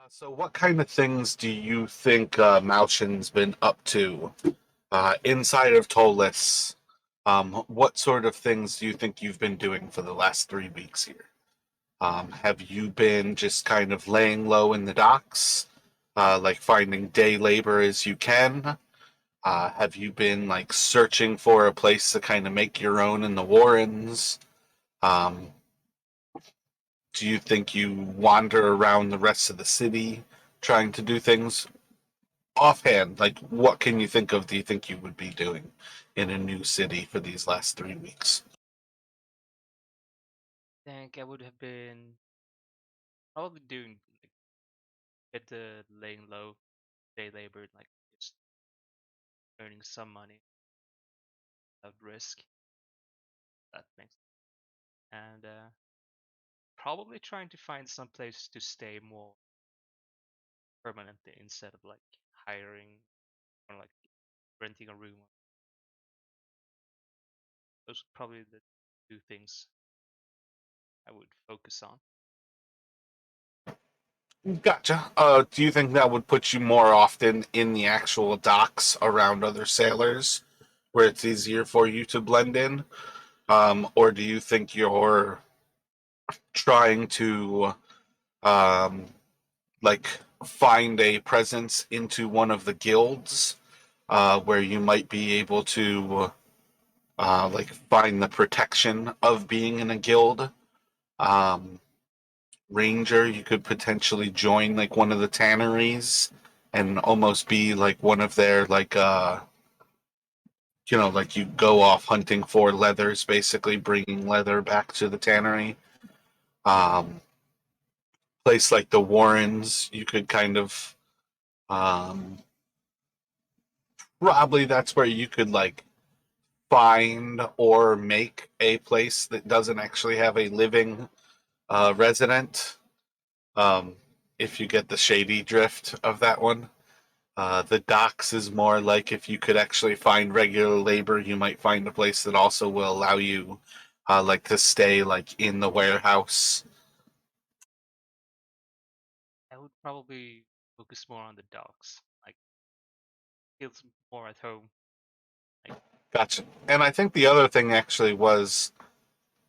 So what kind of things do you think Malshin's been up to inside of Tolis? What sort of things do you think you've been doing for the last 3 weeks here? Have you been just kind of laying low in the docks, like finding day labor as you can? Have you been like searching for a place to kind of make your own in the Warrens? Um, do you think you wander around the rest of the city trying to do things? Offhand, like what can you think of? Do you think you would be doing in a new city for these last 3 weeks? Think I would have been probably doing like get the laying low day labor, like just earning some money without risk. That makes and probably trying to find some place to stay more permanently instead of like hiring or like renting a room. Those are probably the two things I would focus on. Gotcha. Do you think that would put you more often in the actual docks around other sailors, where it's easier for you to blend in? Or do you think you're trying to um, like find a presence into one of the guilds where you might be able to like find the protection of being in a guild? Um, Ranger, you could potentially join like one of the tanneries and almost be like one of their like like you go off hunting for leathers, basically bringing leather back to the tannery. Um, Place like the Warrens, you could kind of um, probably that's where you could like find or make a place that doesn't actually have a living resident. Um, if you get the shady drift of that one. The docks is more like if you could actually find regular labor, you might find a place that also will allow you, like to stay like in the warehouse. I would probably focus more on the dogs, like feels more at home. Like Gotcha. And I think the other thing actually was,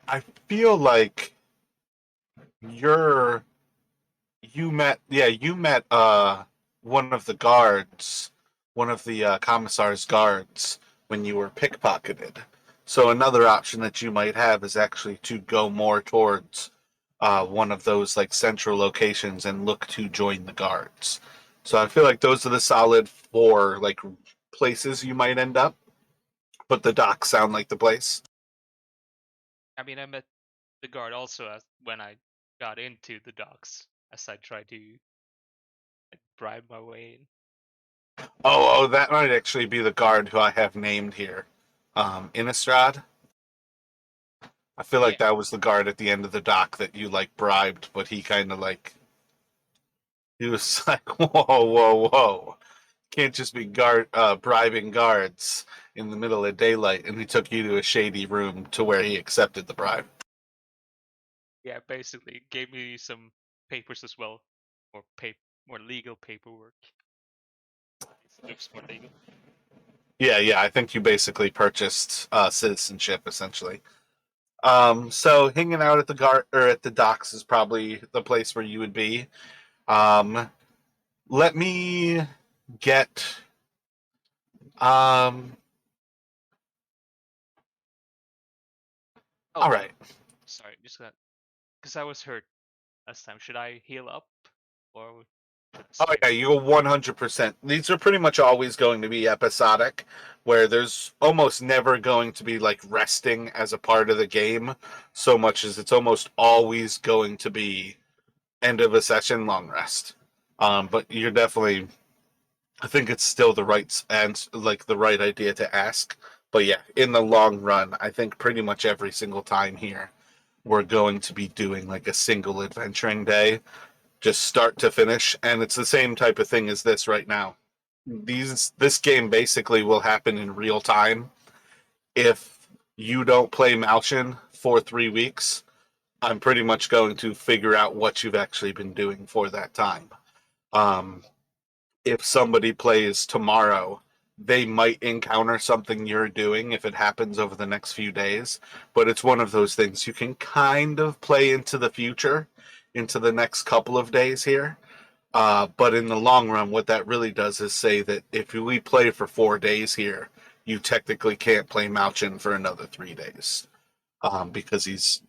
I feel like you're you met one of the guards, one of the commissar's guards when you were pickpocketed. So another option that you might have is actually to go more towards one of those like central locations and look to join the guards. So I feel like those are the solid four like places you might end up, but the docks sound like the place. I mean, I met the guard also as when I got into the docks, as I tried to like bribe my way in. Oh, that might actually be the guard who I have named here, Innistrad. I feel like Yeah, that was the guard at the end of the dock that you like bribed, but he kind of like he was like, whoa, whoa, whoa, can't just be guard bribing guards in the middle of daylight, and he took you to a shady room to where he accepted the bribe. yeah, basically gave me some papers as well, or more legal paperwork. It looks more legal. Yeah, yeah, I think you basically purchased citizenship essentially. So hanging out at the guard or at the docks is probably the place where you would be. Um, Let me get um. Oh, All right. sorry, just that because I was hurt last time. Should I heal up or should I Oh stay? yeah, you go 100%. These are pretty much always going to be episodic, where there's almost never going to be like resting as a part of the game, so much as it's almost always going to be end of a session, long rest. But you're definitely, I think it's still the right and like the right idea to ask. But yeah, in the long run, I think pretty much every single time here, we're going to be doing like a single adventuring day just start to finish, and it's the same type of thing as this right now. This game basically will happen in real time. If you don't play Malshin for 3 weeks, I'm pretty much going to figure out what you've actually been doing for that time. Um, if somebody plays tomorrow, they might encounter something you're doing if it happens over the next few days. But it's one of those things you can kind of play into the future, into the next couple of days here. But in the long run, what that really does is say that if we play for 4 days here, you technically can't play Malchin for another 3 days, because he's,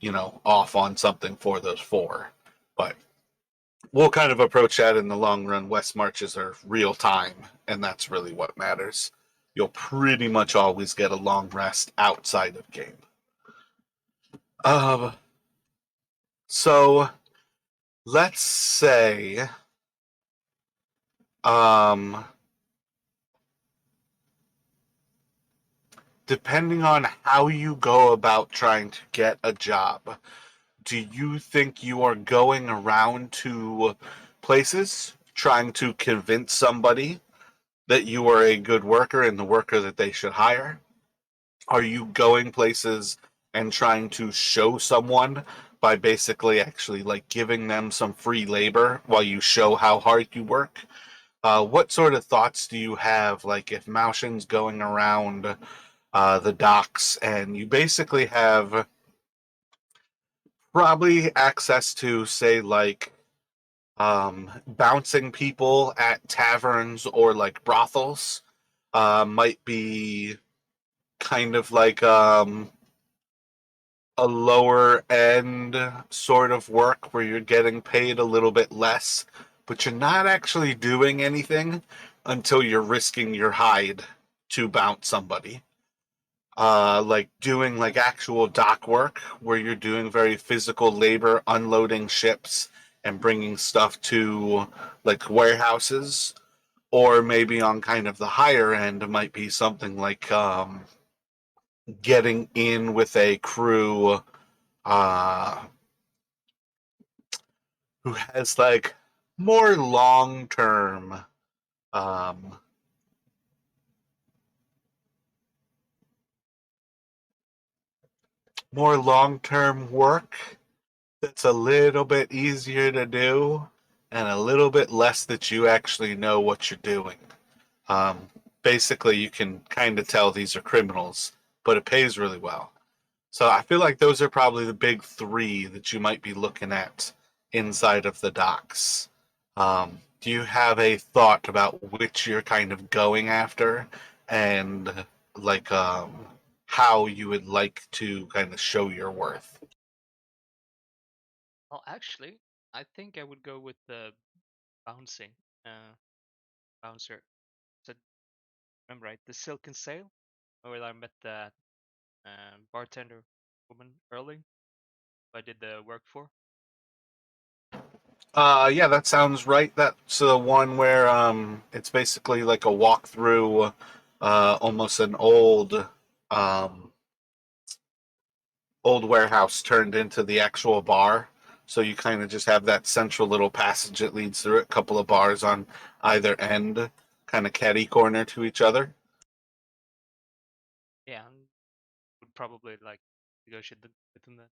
off on something for those four. But we'll kind of approach that in the long run. West marches are real time, and that's really what matters. You'll pretty much always get a long rest outside of game. Um, so let's say, um, depending on how you go about trying to get a job, do you think you are going around to places trying to convince somebody that you are a good worker and the worker that they should hire? Are you going places and trying to show someone by basically actually like giving them some free labor while you show how hard you work? What sort of thoughts do you have? Like if Maushin's going around the docks and you basically have probably access to, say, like bouncing people at taverns or like brothels, might be kind of like a lower end sort of work where you're getting paid a little bit less, but you're not actually doing anything until you're risking your hide to bounce somebody. Like doing like actual dock work where you're doing very physical labor, unloading ships and bringing stuff to like warehouses, or maybe on kind of the higher end might be something like getting in with a crew uh, who has like more long term um, work that's a little bit easier to do and a little bit less that you actually know what you're doing. Um, Basically, you can kind of tell these are criminals, but it pays really well. So I feel like those are probably the big three that you might be looking at inside of the docks. Do you have a thought about which you're kind of going after and like how you would like to kind of show your worth? Well, actually, I think I would go with the bouncing uh, bouncer. So remember, right? The Silken Sail, where I met that bartender woman early. Who I did the work for. Yeah, that sounds right. That's the one where it's basically like a walkthrough, almost an um, old warehouse turned into the actual bar. So you kind of just have that central little passage that leads through it, a couple of bars on either end, kind of catty corner to each other. Yeah, and would probably like negotiate with them then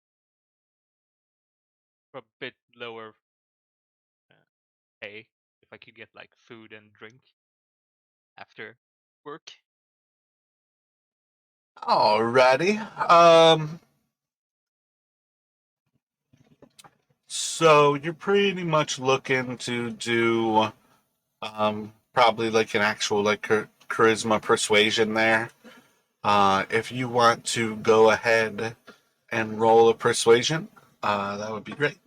for a bit lower uh, pay if I could get like food and drink after work. Alrighty. So you're pretty much looking to do probably like an actual like charisma persuasion there. If you want to go ahead and roll a persuasion, that would be great.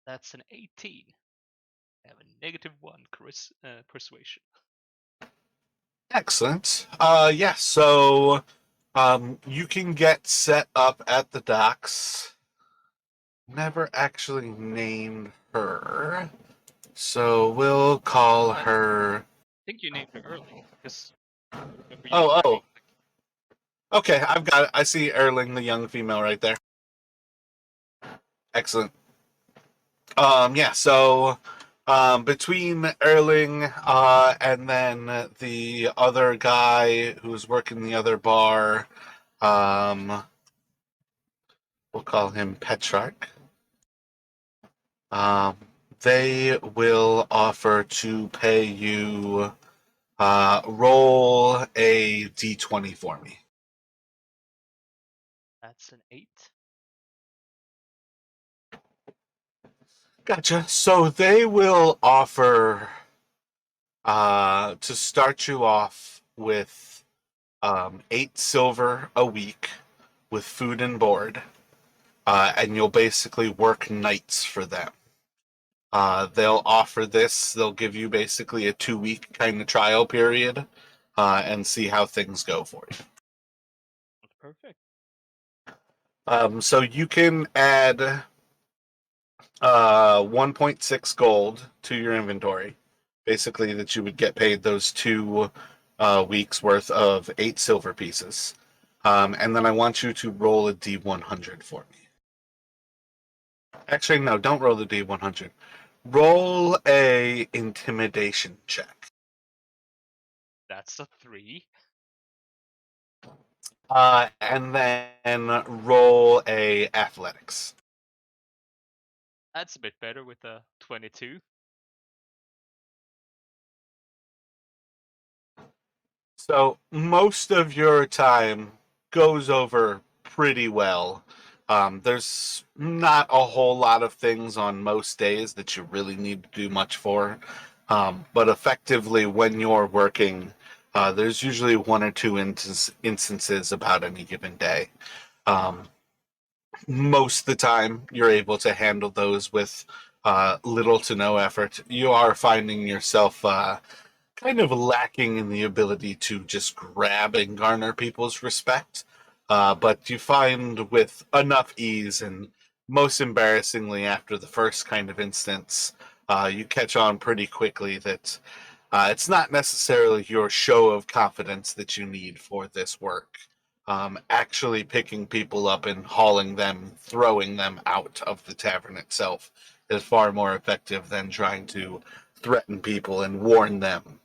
That's an 18. I have a -1 persuasion. Excellent. Yeah, so you can get set up at the docks. Never actually named her. So we'll call Oh, I her. think you named her early because remember you Oh, told me oh. Okay, I've got it. I see Erling, the young female, right there. Excellent. Yeah, so between Erling and then the other guy who's working the other bar, um, we'll call him Petrarch. Um, they will offer to pay you. Roll a d20 for me. That's an 8. Gotcha. So they will offer to start you off with 8 silver a week with food and board, and you'll basically work nights for them. They'll offer this. They'll give you basically a 2 week kind of trial period, and see how things go for you. That's perfect. So you can add 1.6 gold to your inventory. Basically, that you would get paid those 2 weeks worth of 8 silver pieces. And then I want you to roll a d100 for me. Actually, no, don't roll the d100. Roll a intimidation check. That's a 3. And then roll a athletics. That's a bit better with a 22. So most of your time goes over pretty well. There's not a whole lot of things on most days that you really need to do much for. But effectively, when you're working, there's usually one or two instances about any given day. Um, Most of the time, you're able to handle those with little to no effort. You are finding yourself kind of lacking in the ability to just grab and garner people's respect. But you find with enough ease, and most embarrassingly, after the first kind of instance, you catch on pretty quickly that it's not necessarily your show of confidence that you need for this work. Actually, picking people up and hauling them, throwing them out of the tavern itself is far more effective than trying to threaten people and warn them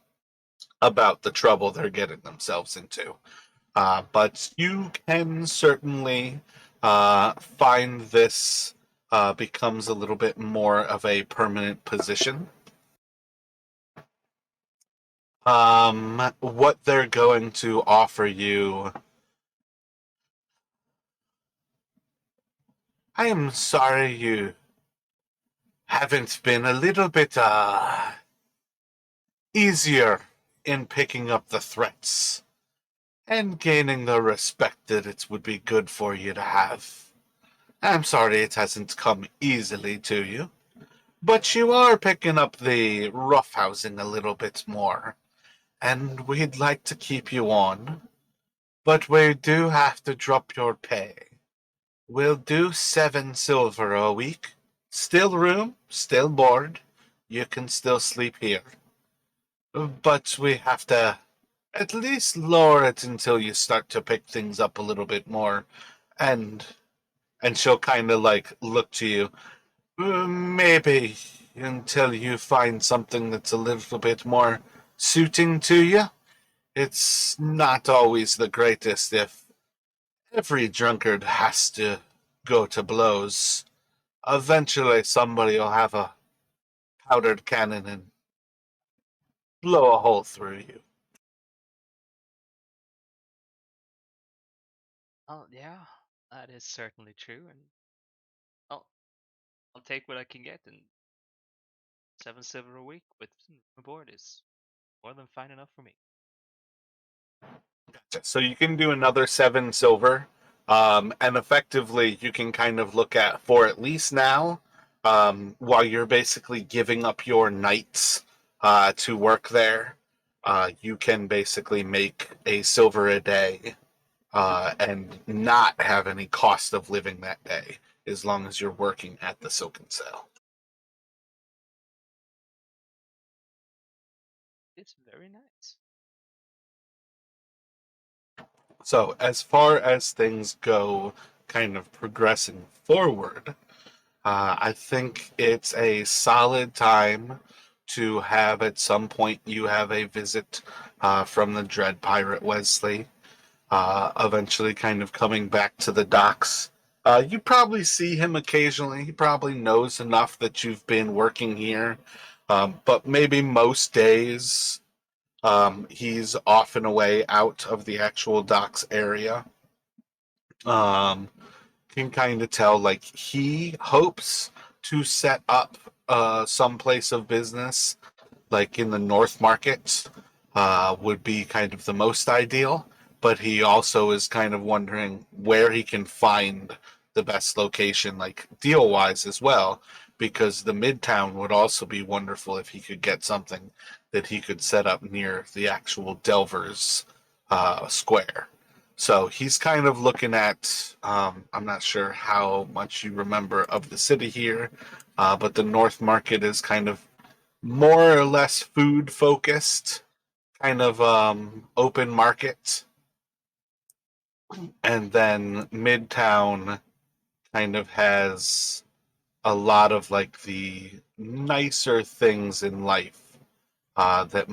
about the trouble they're getting themselves into. But you can certainly find this becomes a little bit more of a permanent position. What they're going to offer you. I am sorry you haven't been a little bit easier in picking up the threats and gaining the respect that it would be good for you to have. I'm sorry it hasn't come easily to you, but you are picking up the roughhousing a little bit more, and we'd like to keep you on, but we do have to drop your pay. We'll do 7 silver a week. Still room, still board. You can still sleep here. But we have to at least lower it until you start to pick things up a little bit more. And she'll kind of like look to you. Maybe until you find something that's a little bit more suiting to you. It's not always the greatest if every drunkard has to go to blows. Eventually, somebody will have a powdered cannon and blow a hole through you. Oh, yeah, that is certainly true. And I'll, I'll take what I can get. And 7 silver a week with a board is more than fine enough for me. So you can do another 7 silver, and effectively you can kind of look at for at least now, while you're basically giving up your nights to work there. You can basically make a silver a day and not have any cost of living that day, as long as you're working at the Silken Cell. It's very nice. So, as far as things go, kind of progressing forward, I think it's a solid time to have at some point you have a visit from the Dread Pirate Wesley, eventually kind of coming back to the docks. You probably see him occasionally. He probably knows enough that you've been working here, but maybe most days he's off and away out of the actual docks area. Um, can kind of tell like he hopes to set up some place of business like in the North Market would be kind of the most ideal, but he also is kind of wondering where he can find the best location, like deal wise as well, because the Midtown would also be wonderful if he could get something that he could set up near the actual Delvers Square. So he's kind of looking at, I'm not sure how much you remember of the city here, but the North Market is kind of more or less food focused, kind of open market. And then Midtown kind of has a lot of like the nicer things in life that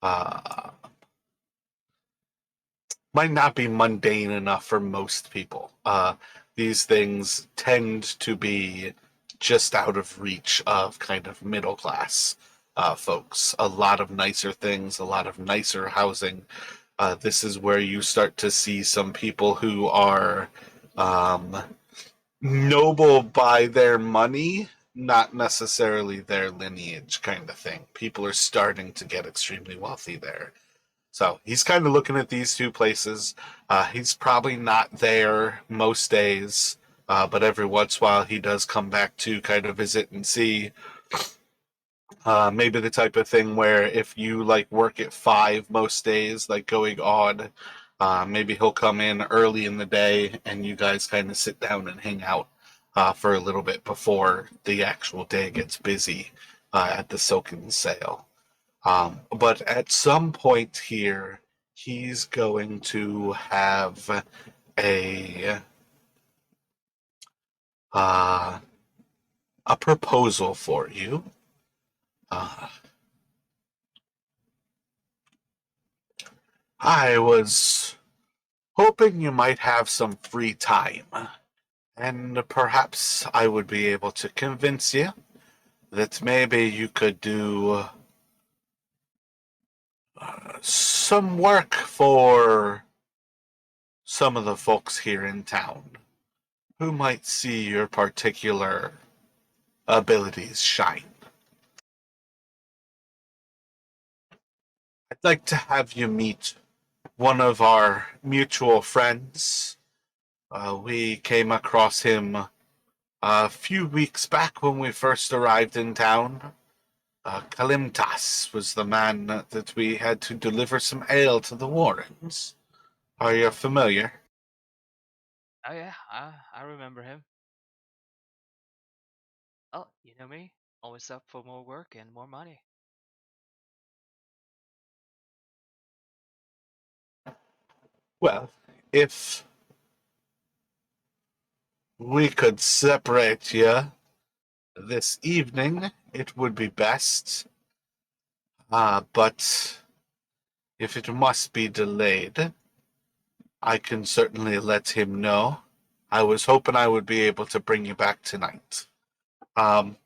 uh, might not be mundane enough for most people. These things tend to be just out of reach of kind of middle class folks. A lot of nicer things, a lot of nicer housing. This is where you start to see some people who are um, noble by their money, not necessarily their lineage, kind of thing. People are starting to get extremely wealthy there. So he's kind of looking at these two places. He's probably not there most days, but every once in a while he does come back to kind of visit and see. Maybe the type of thing where if you like work at 5 most days, like going odd, maybe he'll come in early in the day and you guys kind of sit down and hang out for a little bit before the actual day gets busy at the silken sale. But at some point here, he's going to have a uh, a proposal for you. Uh, I was hoping you might have some free time, and perhaps I would be able to convince you that maybe you could do some work for some of the folks here in town who might see your particular abilities shine. I'd like to have you meet one of our mutual friends. We came across him a few weeks back when we first arrived in town. Kalimtas was the man that we had to deliver some ale to the Warrens. Are you familiar? Oh yeah, I remember him. Oh, you know me, always up for more work and more money. Well, if we could separate you this evening, it would be best. But if it must be delayed, I can certainly let him know. I was hoping I would be able to bring you back tonight. Um,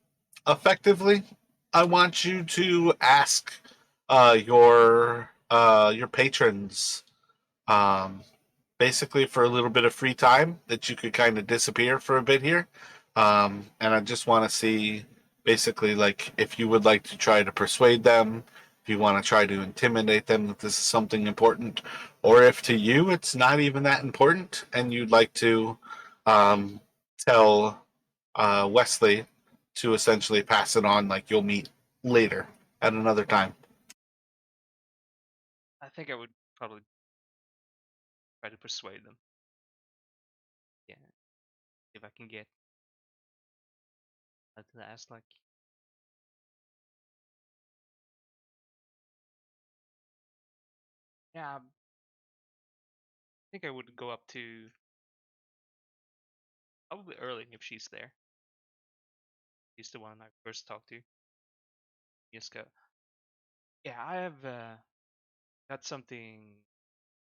Effectively, I want you to ask your patrons um, basically for a little bit of free time that you could kind of disappear for a bit here. And I just want to see basically like if you would like to try to persuade them, if you want to try to intimidate them that this is something important, or if to you it's not even that important and you'd like to um, tell Wesley to essentially pass it on, like you'll meet later at another time. I think I would probably try to persuade them. Yeah, if I can get to ask like, yeah, I think I would go up to probably early if she's there. She's the one I first talked to. Just go. Yeah, I have got something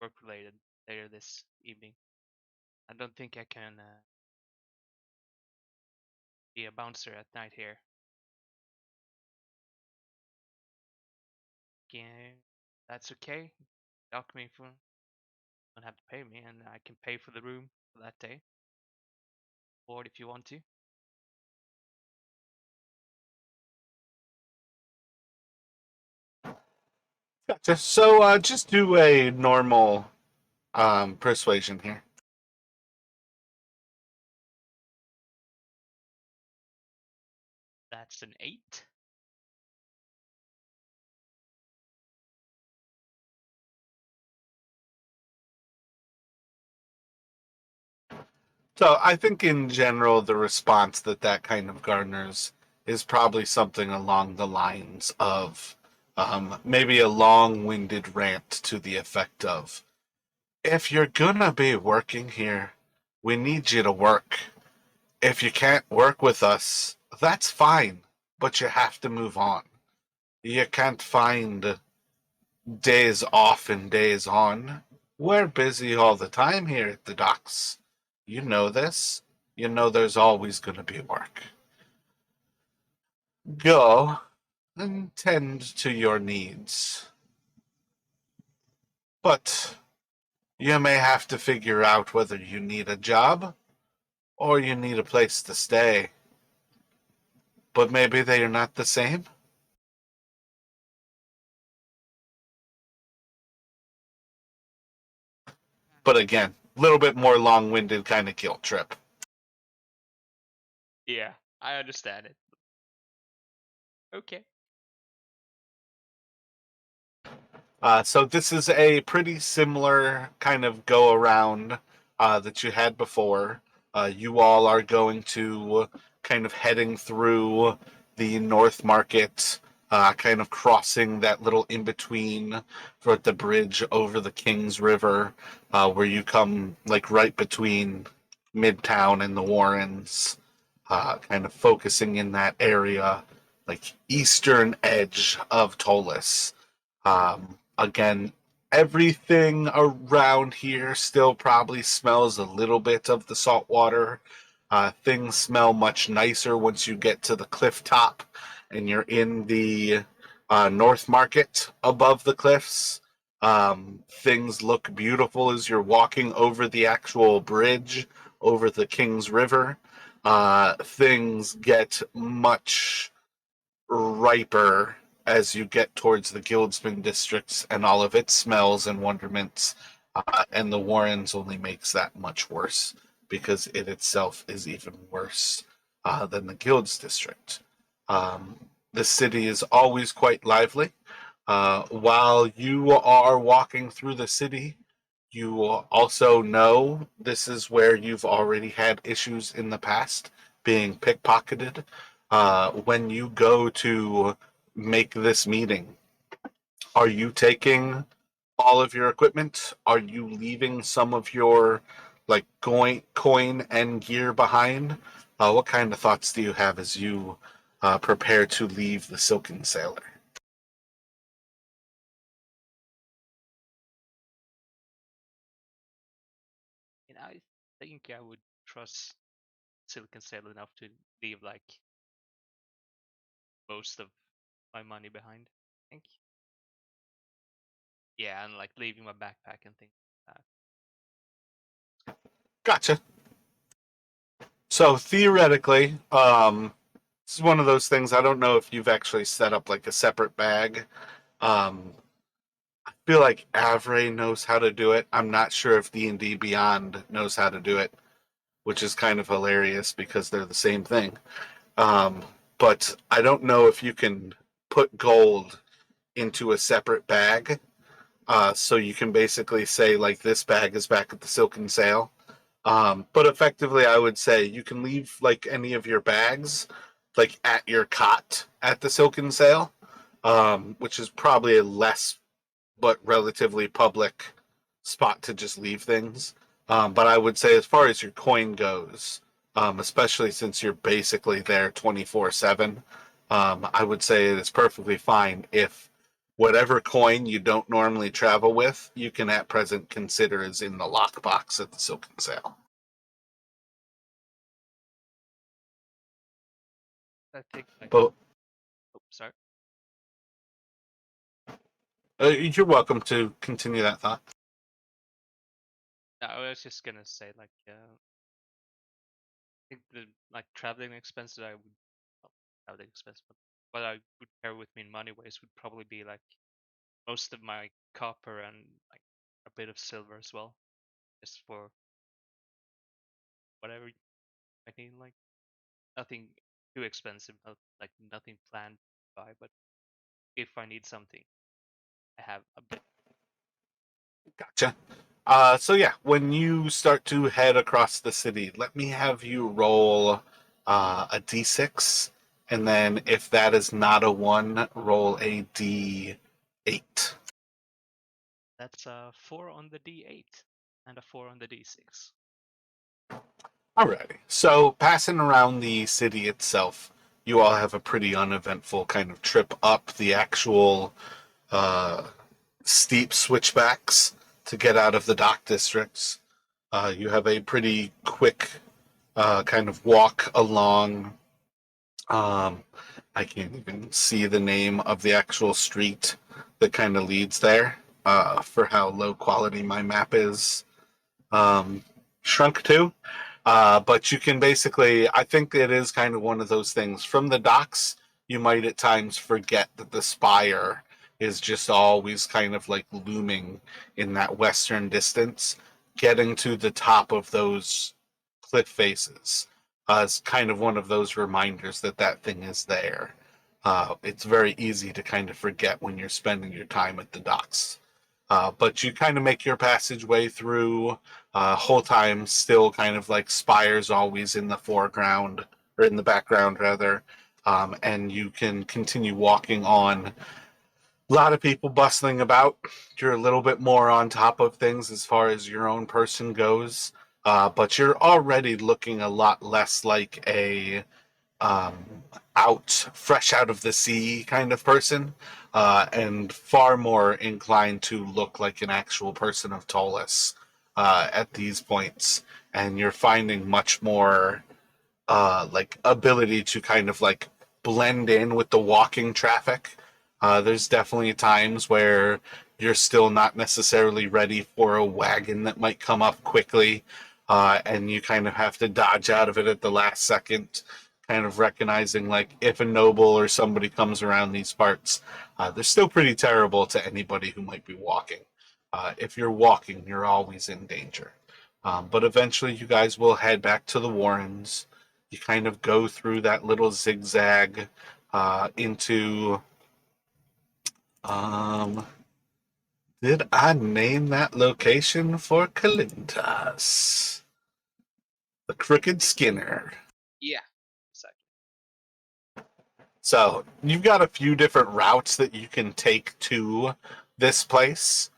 work related later this evening. I don't think I can be a bouncer at night here. Yeah, that's okay. Dock me for. Don't have to pay me, and I can pay for the room for that day. Board if you want to. Gotcha. So just do a normal persuasion here. That's an 8. So I think in general, the response that kind of garners is probably something along the lines of maybe a long-winded rant to the effect of, if you're gonna be working here, we need you to work. If you can't work with us, that's fine, but you have to move on. You can't find days off and days on. We're busy all the time here at the docks. You know this. You know there's always going to be work. Go and tend to your needs. But you may have to figure out whether you need a job or you need a place to stay. But maybe they are not the same. But again, a little bit more long winded kind of guilt trip. Yeah, I understand it. Okay. So this is a pretty similar kind of go around that you had before. You all are going to kind of heading through the North Market, kind of crossing that little in between for the bridge over the Kings River, where you come like right between Midtown and the Warrens, kind of focusing in that area, like eastern edge of Tolis. Again, everything around here still probably smells a little bit of the salt water. Things smell much nicer once you get to the cliff top and you're in the North Market above the cliffs. Things look beautiful as you're walking over the actual bridge over the Kings River. Things get much riper as you get towards the Guildsman districts and all of its smells and wonderments. And the Warrens only makes that much worse because it itself is even worse than the Guilds district. The city is always quite lively. While you are walking through the city, you also know this is where you've already had issues in the past, being pickpocketed. When you go to make this meeting, are you taking all of your equipment? Are you leaving some of your like coin and gear behind? What kind of thoughts do you have as you prepare to leave the Silken Sailor? And I think I would trust Silicon Sail enough to leave like most of my money behind. I think. Yeah, and like leaving my backpack and things like that. Gotcha. So theoretically, this is one of those things. I don't know if you've actually set up like a separate bag. I feel like Avray knows how to do it. I'm not sure if D&D Beyond knows how to do it, which is kind of hilarious because they're the same thing. Um, but I don't know if you can put gold into a separate bag. So you can basically say like this bag is back at the Silken Sail. But effectively, I would say you can leave like any of your bags like at your cot at the Silken Sail, which is probably a less but relatively public spot to just leave things. But I would say, as far as your coin goes, especially since you're basically there 24/7, I would say it's perfectly fine if whatever coin you don't normally travel with, you can at present consider is in the lockbox at the Silken Sail. I think like But oh sorry. you're welcome to continue that thought. No, I was just gonna say like I think the like traveling expense that I would well, traveling expense, but what I would carry with me in money ways would probably be like most of my copper and like a bit of silver as well, just for whatever I need. Like nothing too expensive, not like nothing planned to buy, but if I need something, I have a bit. Gotcha. So yeah, when you start to head across the city, let me have you roll a d6, and then if that is not a 1, roll a d8. That's a 4 on the D8 and a 4 on the D6. Alrighty. So passing around the city itself, you all have a pretty uneventful kind of trip up the actual uh, steep switchbacks to get out of the dock districts. You have a pretty quick kind of walk along. Um, I can't even see the name of the actual street that kind of leads there for how low quality my map is. Shrunk to. But you can basically, I think it is kind of one of those things. From the docks, you might at times forget that the spire is just always kind of like looming in that western distance. Getting to the top of those cliff faces is kind of one of those reminders that that thing is there. It's very easy to kind of forget when you're spending your time at the docks. But you kind of make your passageway through, whole time still kind of like spires always in the foreground, or in the background rather, and you can continue walking on. A lot of people bustling about. You're a little bit more on top of things as far as your own person goes, but you're already looking a lot less like a um, fresh out of the sea kind of person, and far more inclined to look like an actual person of Tolis at these points. And you're finding much more like ability to kind of like blend in with the walking traffic. There's definitely times where you're still not necessarily ready for a wagon that might come up quickly, and you kind of have to dodge out of it at the last second, kind of recognizing like if a noble or somebody comes around these parts, they're still pretty terrible to anybody who might be walking. If you're walking, you're always in danger. But eventually, you guys will head back to the Warrens. You kind of go through that little zigzag into. Um, did I name that location for Kalintas? The Crooked Skinner. Yeah, exactly. So you've got a few different routes that you can take to this place.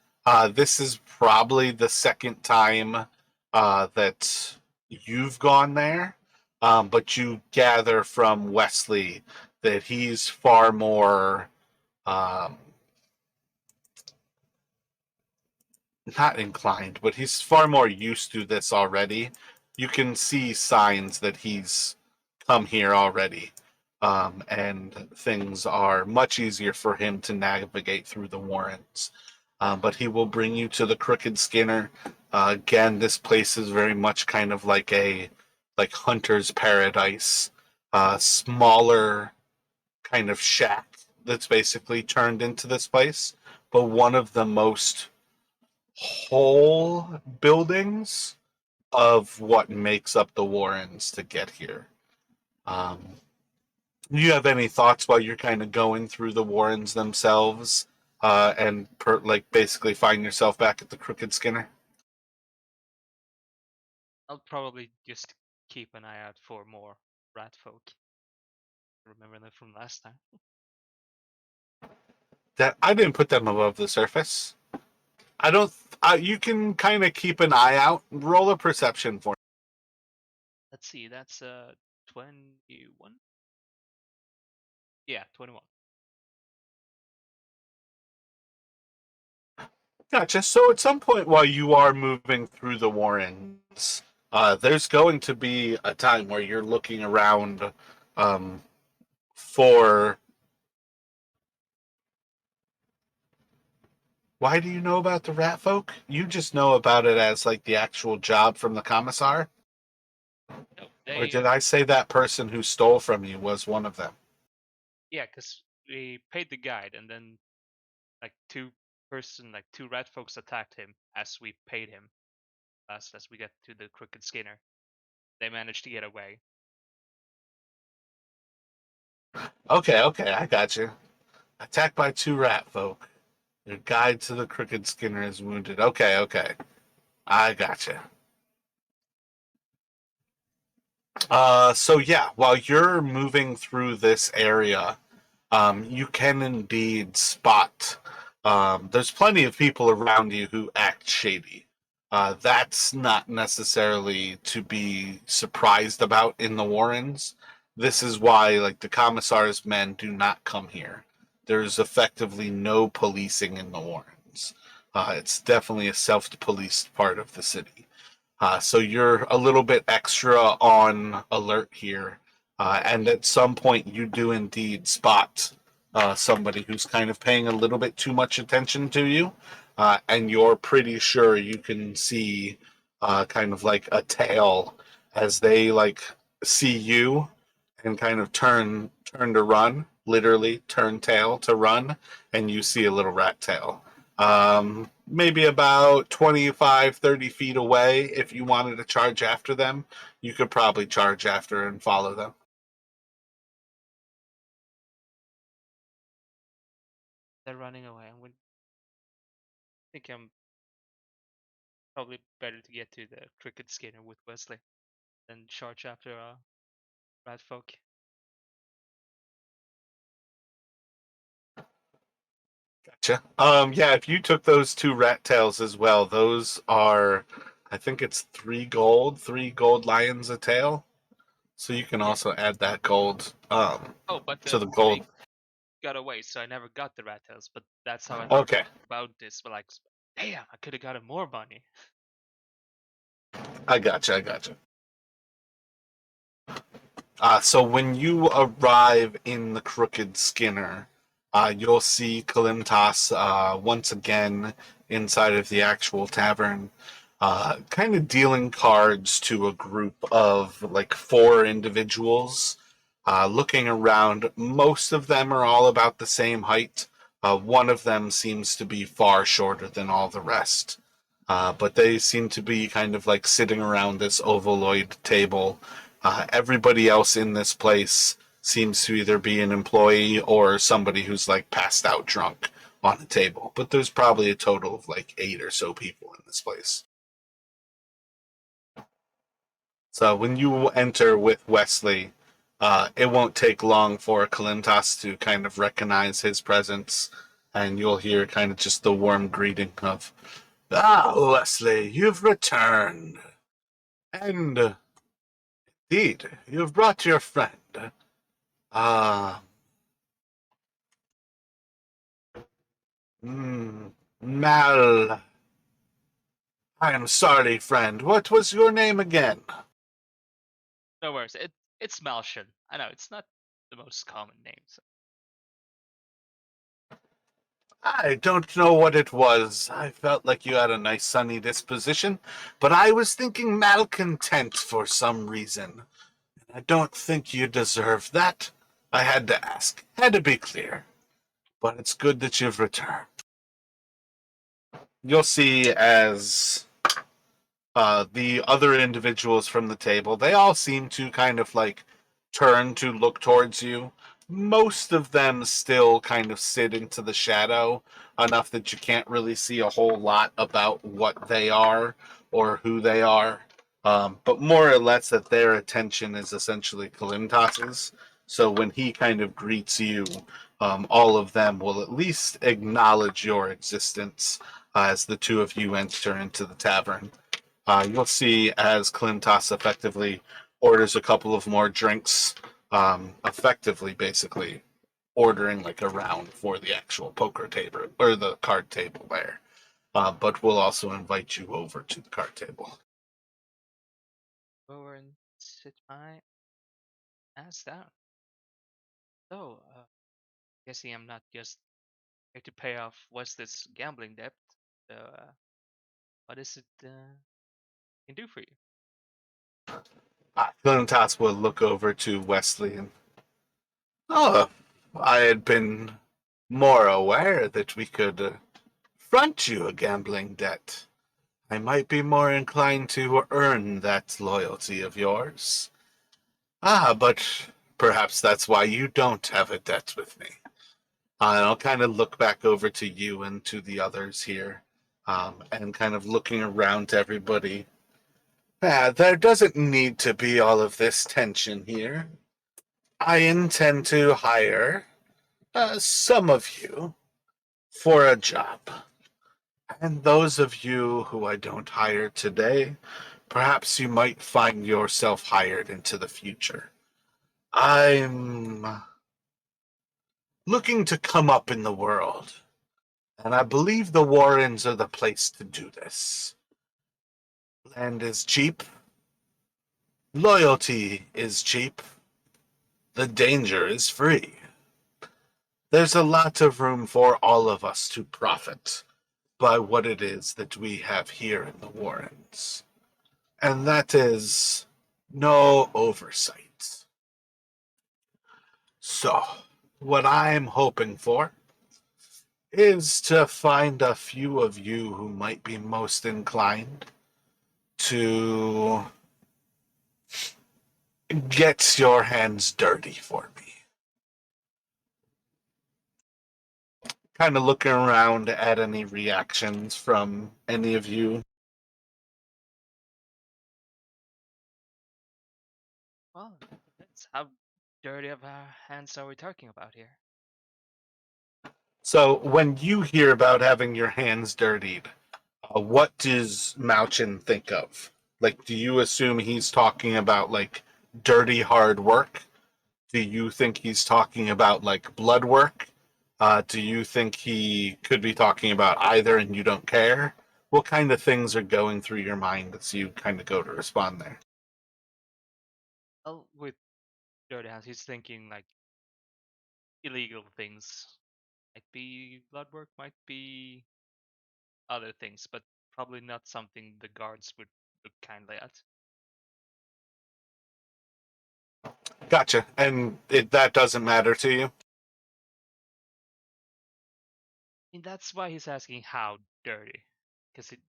This is probably the second time that you've gone there, but you gather from Wesley that he's far more um, not inclined, but he's far more used to this already. You can see signs that he's come here already, and things are much easier for him to navigate through the Warrens. But he will bring you to the Crooked Skinner. Again, this place is very much kind of like a like hunter's paradise, smaller kind of shack that's basically turned into this place, but one of the most whole buildings of what makes up the Warrens to get here. Um, do you have any thoughts while you're kind of going through the Warrens themselves, like basically find yourself back at the Crooked Skinner? I'll probably just keep an eye out for more rat folk. Remember them from last time. That I didn't put them above the surface. I don't. You can kind of keep an eye out. Roll a perception for. Let's see, that's 21. Yeah, 21. Gotcha. So at some point while you are moving through the Warrens, there's going to be a time where you're looking around, um, for. Why do you know about the rat folk? You just know about it as like the actual job from the commissar? No, Or they did I say that person who stole from you was one of them? yeah, because we paid the guide, and then like two rat folks attacked him as we paid him. As we get to the Crooked Skinner, they managed to get away. Okay, okay, I got you. Attacked by two rat folk. Your guide to the Crooked Skinner is wounded. Okay, okay. I got you. So yeah, while you're moving through this area, you can indeed spot. There's plenty of people around you who act shady. That's not necessarily to be surprised about in the Warrens. This is why, like, the commissar's men do not come here. There's effectively no policing in the Warrens. It's definitely a self-policed part of the city. So you're a little bit extra on alert here. And at some point, you do indeed spot somebody who's kind of paying a little bit too much attention to you. And you're pretty sure you can see kind of like a tail as they like see you and kind of turn to run, literally turn tail to run, and you see a little rat tail. Maybe about 25, 30 feet away. If you wanted to charge after them, you could probably charge after and follow them. They're running away. I'm probably better to get to the Crooked Skinner with Wesley than charge after rat folk. Gotcha. Yeah, if you took those two rat tails as well, those are, I think it's 3 gold lions a tail. So you can Yeah. also add that gold Oh, but to the they gold. got away, so I never got the rat tails. But that's how I learned Okay, about this. But like, damn, I could have gotten more money. I gotcha. I gotcha. So when you arrive in the Crooked Skinner, you'll see Kalimtas once again inside of the actual tavern, kind of dealing cards to a group of like 4 individuals. Looking around, most of them are all about the same height. One of them seems to be far shorter than all the rest. But they seem to be kind of like sitting around this ovaloid table. Everybody else in this place seems to either be an employee or somebody who's like passed out drunk on the table. But there's probably a total of like 8 or so people in this place. So when you enter with Wesley, it won't take long for Kalintas to kind of recognize his presence, and you'll hear kind of just the warm greeting of, "Ah, Wesley, you've returned. And indeed, you've brought your friend. Ah, Mal. I am sorry, friend. What was your name again?" No worries. It's Malshin. I know it's not the most common name. So. I don't know what it was. I felt like you had a nice sunny disposition, but I was thinking malcontent for some reason. I don't think you deserve that. I had to ask. Had to be clear. But it's good that you've returned. You'll see as the other individuals from the table, they all seem to kind of like turn to look towards you. Most of them still kind of sit into the shadow enough that you can't really see a whole lot about what they are or who they are. But more or less that their attention is essentially Kalimtas's. So when he kind of greets you, all of them will at least acknowledge your existence as the two of you enter into the tavern. You'll see as Clintos effectively orders a couple of more drinks, effectively, basically ordering like a round for the actual poker table or the card table there. But we'll also invite you over to the card table. Go over and sit my ass down. So, guessing I'm not just here to pay off Wesley's gambling debt. So, what is it can do for you? Clintas will look over to Wesley and, oh, I had been more aware that we could front you a gambling debt. I might be more inclined to earn that loyalty of yours. But perhaps that's why you don't have a debt with me. I'll kind of look back over to you and to the others here, and kind of looking around to everybody. There doesn't need to be all of this tension here. I intend to hire some of you for a job. And those of you who I don't hire today, perhaps you might find yourself hired into the future. I'm looking to come up in the world, and I believe the Warrens are the place to do this. Land is cheap, loyalty is cheap, the danger is free. There's a lot of room for all of us to profit by what it is that we have here in the Warrens. And that is no oversight. So, what I'm hoping for is to find a few of you who might be most inclined to get your hands dirty for me. Kind of looking around at any reactions from any of you. Well, that's how dirty of hands are we talking about here? So, when you hear about having your hands dirtied, what does Mauchin think of? Like, do you assume he's talking about like dirty hard work? Do you think he's talking about like blood work? Do you think he could be talking about either and you don't care? What kind of things are going through your mind as you kind of go to respond there? Well, with dirty hands, he's thinking like illegal things. Might be blood work, might be other things, but probably not something the guards would look kindly at. Gotcha. And that doesn't matter to you? And that's why he's asking how dirty, because it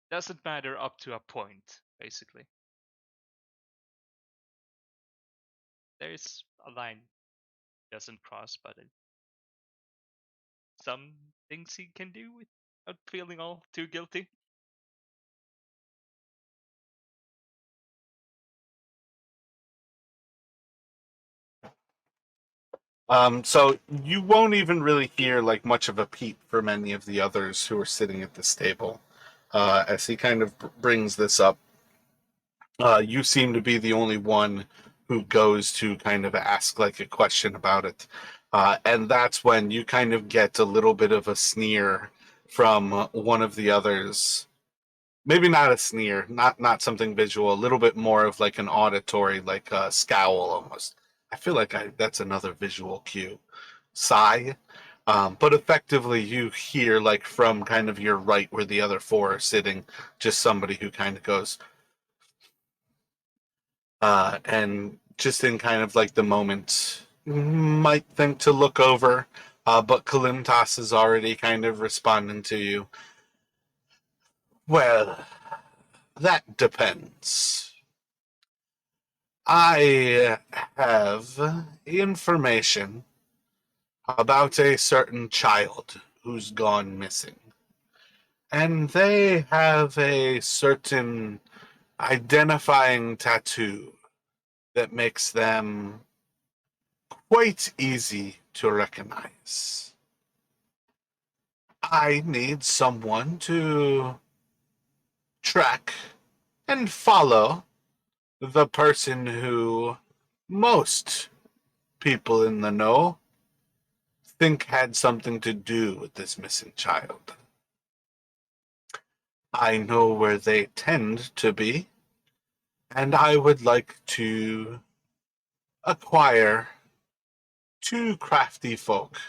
doesn't matter up to a point, basically. There's a line doesn't cross, but some things he can do without feeling all too guilty. So you won't even really hear like much of a peep from any of the others who are sitting at this table. As he kind of brings this up, you seem to be the only one who goes to kind of ask like a question about it. And that's when you kind of get a little bit of a sneer from one of the others. Maybe not a sneer, not something visual, a little bit more of like an auditory, like a scowl almost. I feel like that's another visual cue. Sigh. But effectively, you hear like from kind of your right where the other four are sitting, just somebody who kind of goes, and just in kind of like the moment, might think to look over, but Kalimtas is already kind of responding to you. Well, that depends. I have information about a certain child who's gone missing. And they have a certain identifying tattoo that makes them quite easy to recognize. I need someone to track and follow the person who most people in the know think had something to do with this missing child. I know where they tend to be, and I would like to acquire two crafty folk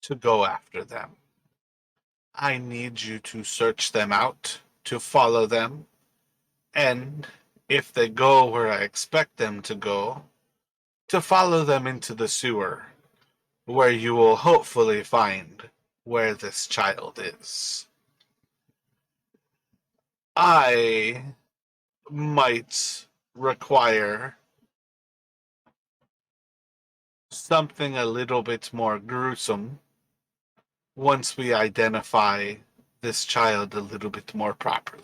to go after them. I need you to search them out, to follow them, and if they go where I expect them to go, to follow them into the sewer, where you will hopefully find where this child is. I might require something a little bit more gruesome once we identify this child a little bit more properly.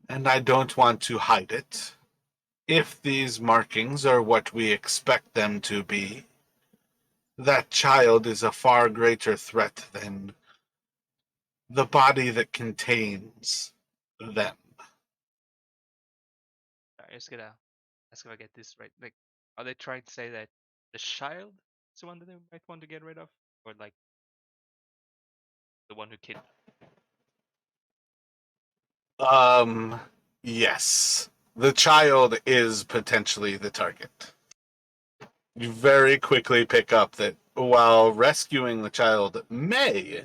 And I don't want to hide it. If these markings are what we expect them to be, that child is a far greater threat than the body that contains them. I just gotta ask if I get this right. Like, are they trying to say that the child is the one that they might want to get rid of, or like the one who kidnapped? Um, yes. The child is potentially the target. You very quickly pick up that while rescuing the child may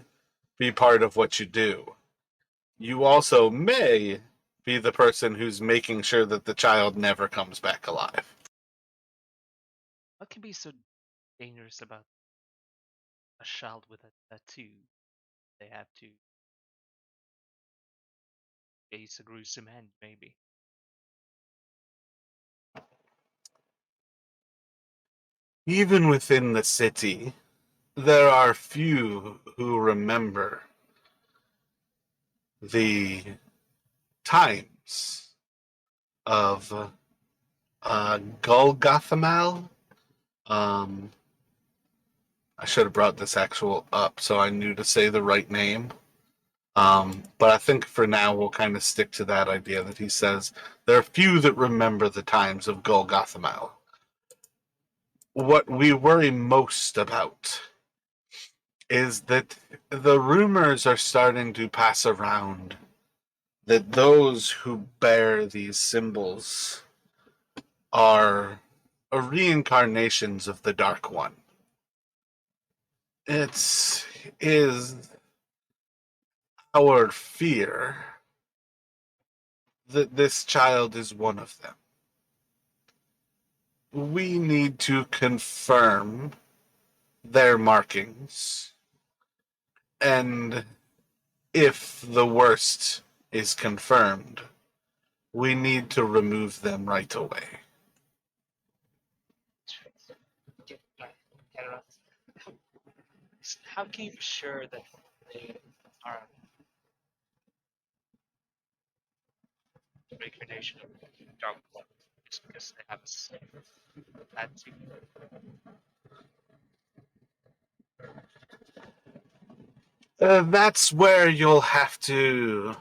be part of what you do, you also may be the person who's making sure that the child never comes back alive. What can be so dangerous about a child with a tattoo? They have to face a gruesome end, maybe. Even within the city, there are few who remember the times of Golgothamal. Um, I should have brought this actual up so I knew to say the right name. But I think for now we'll kind of stick to that idea that he says there are few that remember the times of Golgothamal. What we worry most about is that the rumors are starting to pass around that those who bear these symbols are reincarnations of the Dark One. It is our fear that this child is one of them. We need to confirm their markings, and if the worst is confirmed, we need to remove them right away. How can you be sure that they are a reincarnation of Dark One? Just because they have a same tattoo? That's where you'll have to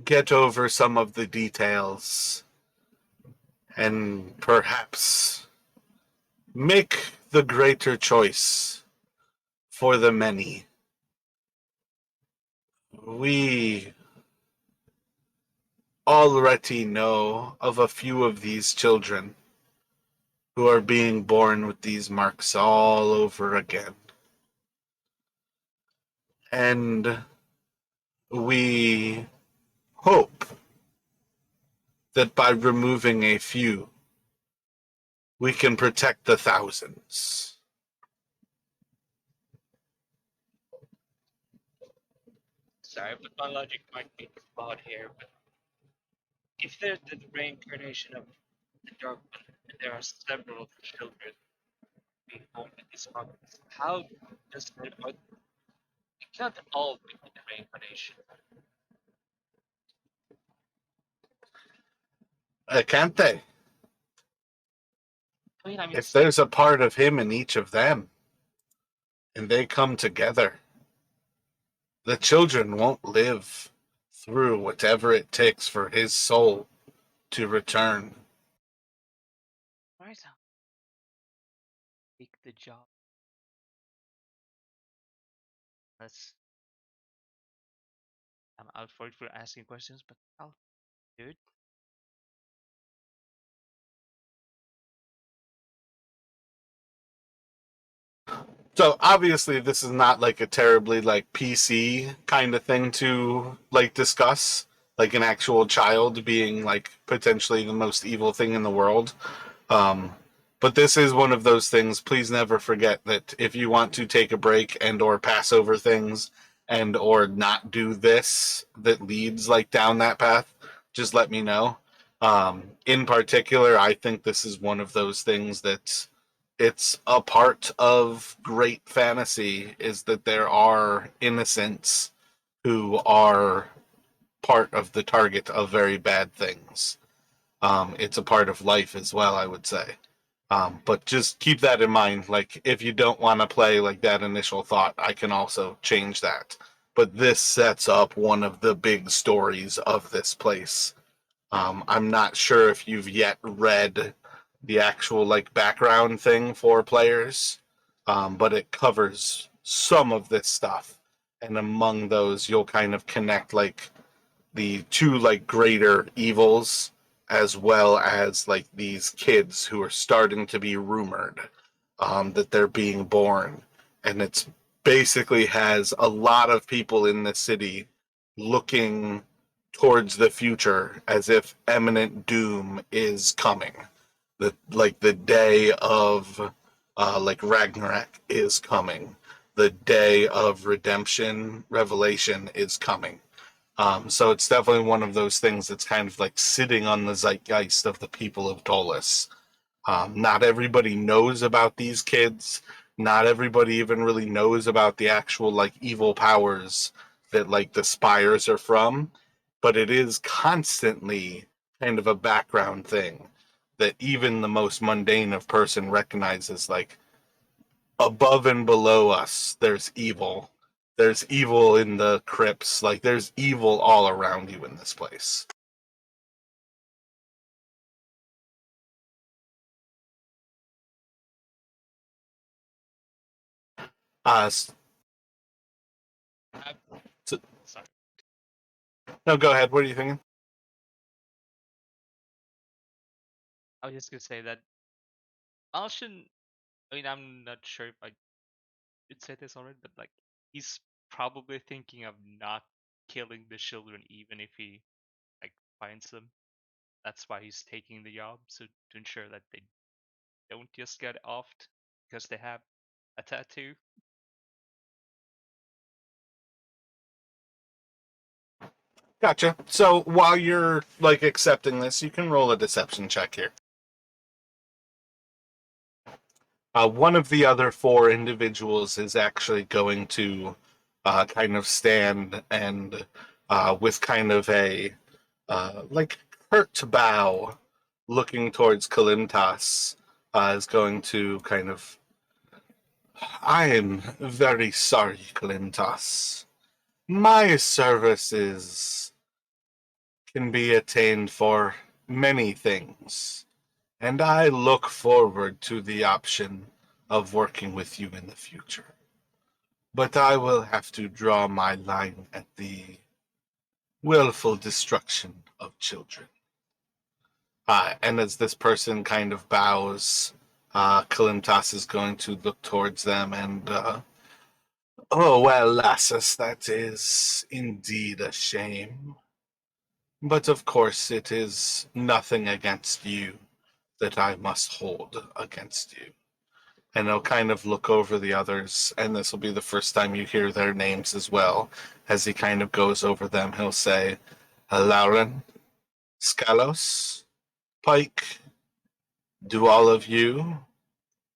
get over some of the details and perhaps make the greater choice for the many. We already know of a few of these children who are being born with these marks all over again. And we hope that by removing a few, we can protect the thousands. Sorry, but my logic might be flawed here. But if they're the reincarnation of the Dark One, and there are several children being born with these markings, how does it can't all be the reincarnation? Can't they? I mean, If there's a part of him in each of them, and they come together, the children won't live through whatever it takes for his soul to return. right now, take the job. That's I'm out for it for asking questions, but I'll do it. So obviously this is not like a terribly like PC kind of thing to like discuss, like an actual child being like potentially the most evil thing in the world. Um, but this is one of those things. Please never forget that if you want to take a break and or pass over things and or not do this that leads like down that path, just let me know. In particular, I think this is one of those things that it's a part of great fantasy is that there are innocents who are part of the target of very bad things. It's a part of life as well, I would say. But just keep that in mind. Like, if you don't want to play like that initial thought, I can also change that. But this sets up one of the big stories of this place. I'm not sure if you've yet read the actual like background thing for players, but it covers some of this stuff. And among those, you'll kind of connect like the two like greater evils as well as like these kids who are starting to be rumored that they're being born, and it's basically has a lot of people in the city looking towards the future as if imminent doom is coming. The day of like Ragnarok is coming. The day of redemption, revelation is coming. So it's definitely one of those things that's kind of like sitting on the zeitgeist of the people of Dolus. Not everybody knows about these kids. Not everybody even really knows about the actual like evil powers that like the spires are from, but it is constantly kind of a background thing that even the most mundane of person recognizes like above and below us there's evil. There's evil in the crypts, like there's evil all around you in this place. Uh Uh, so, Sorry, no, go ahead. What are you thinking? I was just gonna say that Alshin. I mean, I'm not sure if I did say this already, but like he's probably thinking of not killing the children even if he like finds them. That's why he's taking the job, so to ensure that they don't just get offed because they have a tattoo. Gotcha. So while you're like accepting this, you can roll a deception check here. One of the other four individuals is actually going to kind of stand and with kind of a like hurt bow looking towards Kalimtas is going to kind of I am very sorry, Kalimtas. My services can be attained for many things, and I look forward to the option of working with you in the future. But I will have to draw my line at the willful destruction of children. And as this person kind of bows, Kalimtas is going to look towards them and, oh, well, lasses, that is indeed a shame. But of course, it is nothing against you that I must hold against you. And he'll kind of look over the others, and this will be the first time you hear their names as well. As he kind of goes over them, he'll say, Lauren, Scalos, Pike, do all of you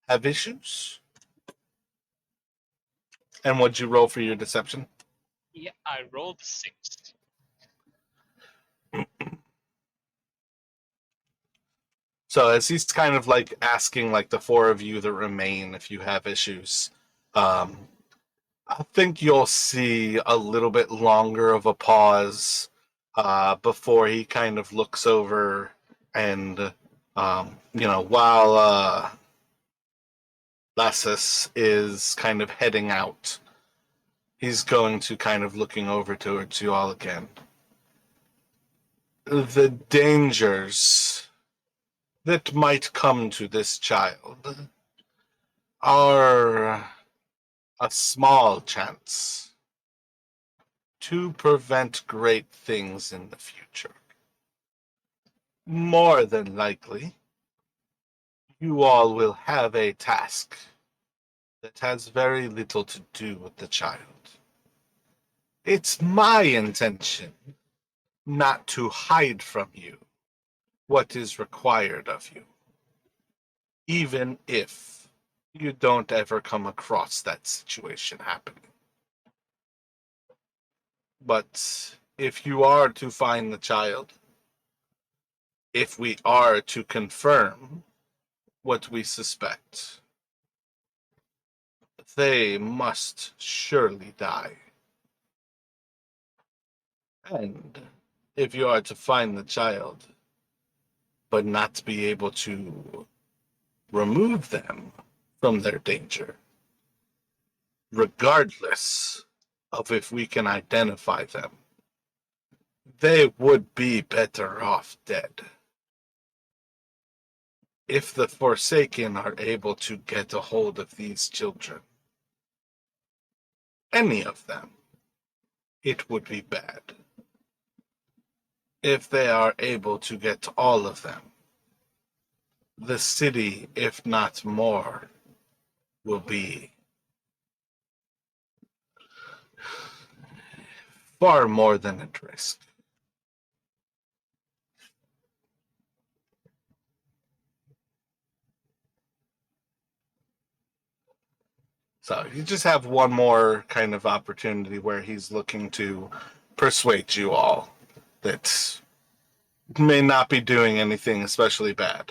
have issues? And what'd you roll for your deception? Yeah, I rolled 6. So as he's kind of like asking like the four of you that remain if you have issues, um, I think you'll see a little bit longer of a pause before he kind of looks over and, while Lassus is kind of heading out, he's going to kind of looking over towards you all again. The dangers that might come to this child are A small chance to prevent great things in the future. More than likely, you all will have a task that has very little to do with the child. It's my intention not to hide from you what is required of you, even if you don't ever come across that situation happening. But if you are to find the child, if we are to confirm what we suspect, they must surely die. And if you are to find the child, but not be able to remove them from their danger, regardless of if we can identify them, they would be better off dead. If the Forsaken are able to get a hold of these children, any of them, it would be bad. If they are able to get all of them, the city, if not more, will be far more than at risk. So you just have one more kind of opportunity where he's looking to persuade you all that may not be doing anything especially bad.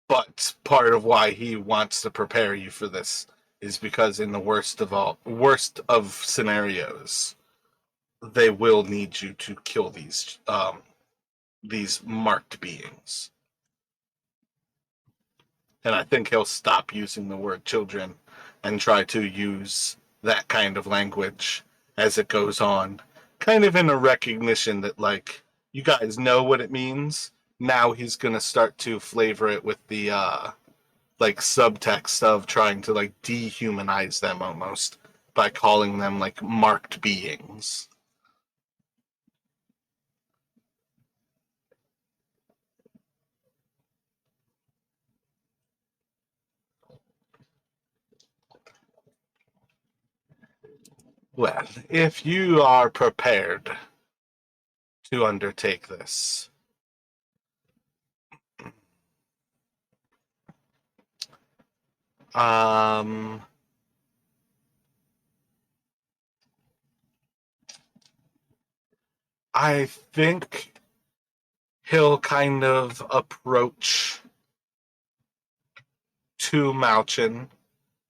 But part of why he wants to prepare you for this is because in the worst of scenarios, they will need you to kill these marked beings. And I think he'll stop using the word children and try to use that kind of language as it goes on, kind of in a recognition that, like, you guys know what it means. Now he's going to start to flavor it with the, like, subtext of trying to, like, dehumanize them almost by calling them, like, marked beings. Well, if you are prepared to undertake this, um, I think he'll kind of approach to Malchin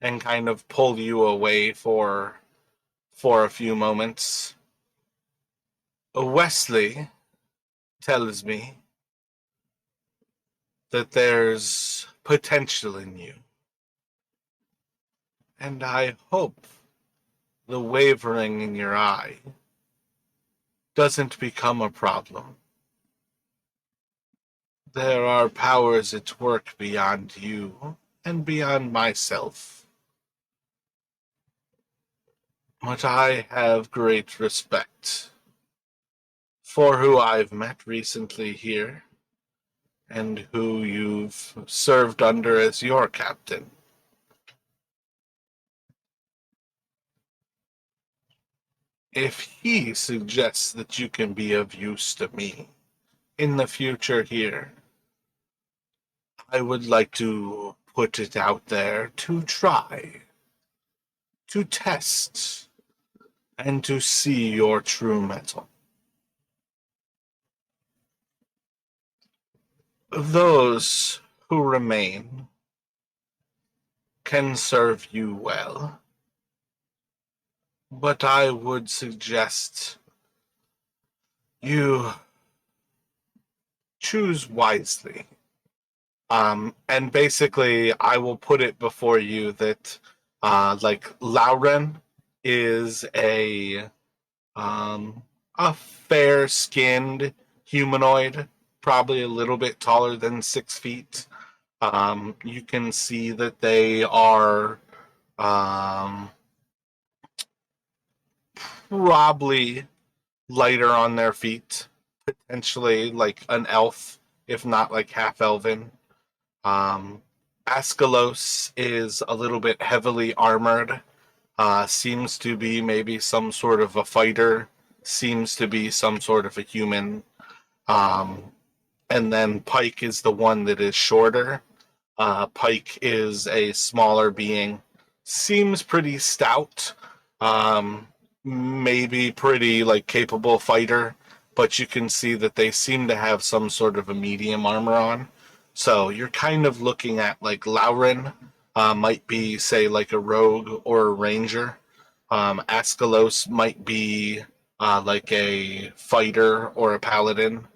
and kind of pull you away for a few moments. Wesley tells me that there's potential in you, and I hope the wavering in your eye doesn't become a problem. There are powers at work beyond you and beyond myself, but I have great respect for who I've met recently here and who you've served under as your captain. If he suggests that you can be of use to me in the future here, I would like to put it out there to try, to test, and to see your true mettle. Those who remain can serve you well, but I would suggest you choose wisely. And basically, I will put it before you that, like, Lauren is um, a fair-skinned humanoid, probably a little bit taller than 6 feet. You can see that they are Um, Probably lighter on their feet, potentially like an elf, if not like half elven. Um, Askelos is a little bit heavily armored. Seems to be maybe some sort of a fighter. Seems to be some sort of a human. Um, and then Pike is the one that is shorter. Pike is a smaller being. Seems pretty stout. Um, Maybe pretty like capable fighter, but you can see that they seem to have some sort of a medium armor on. So you're kind of looking at like Lauren, might be say like a rogue or a ranger. Askelos might be like a fighter or a paladin.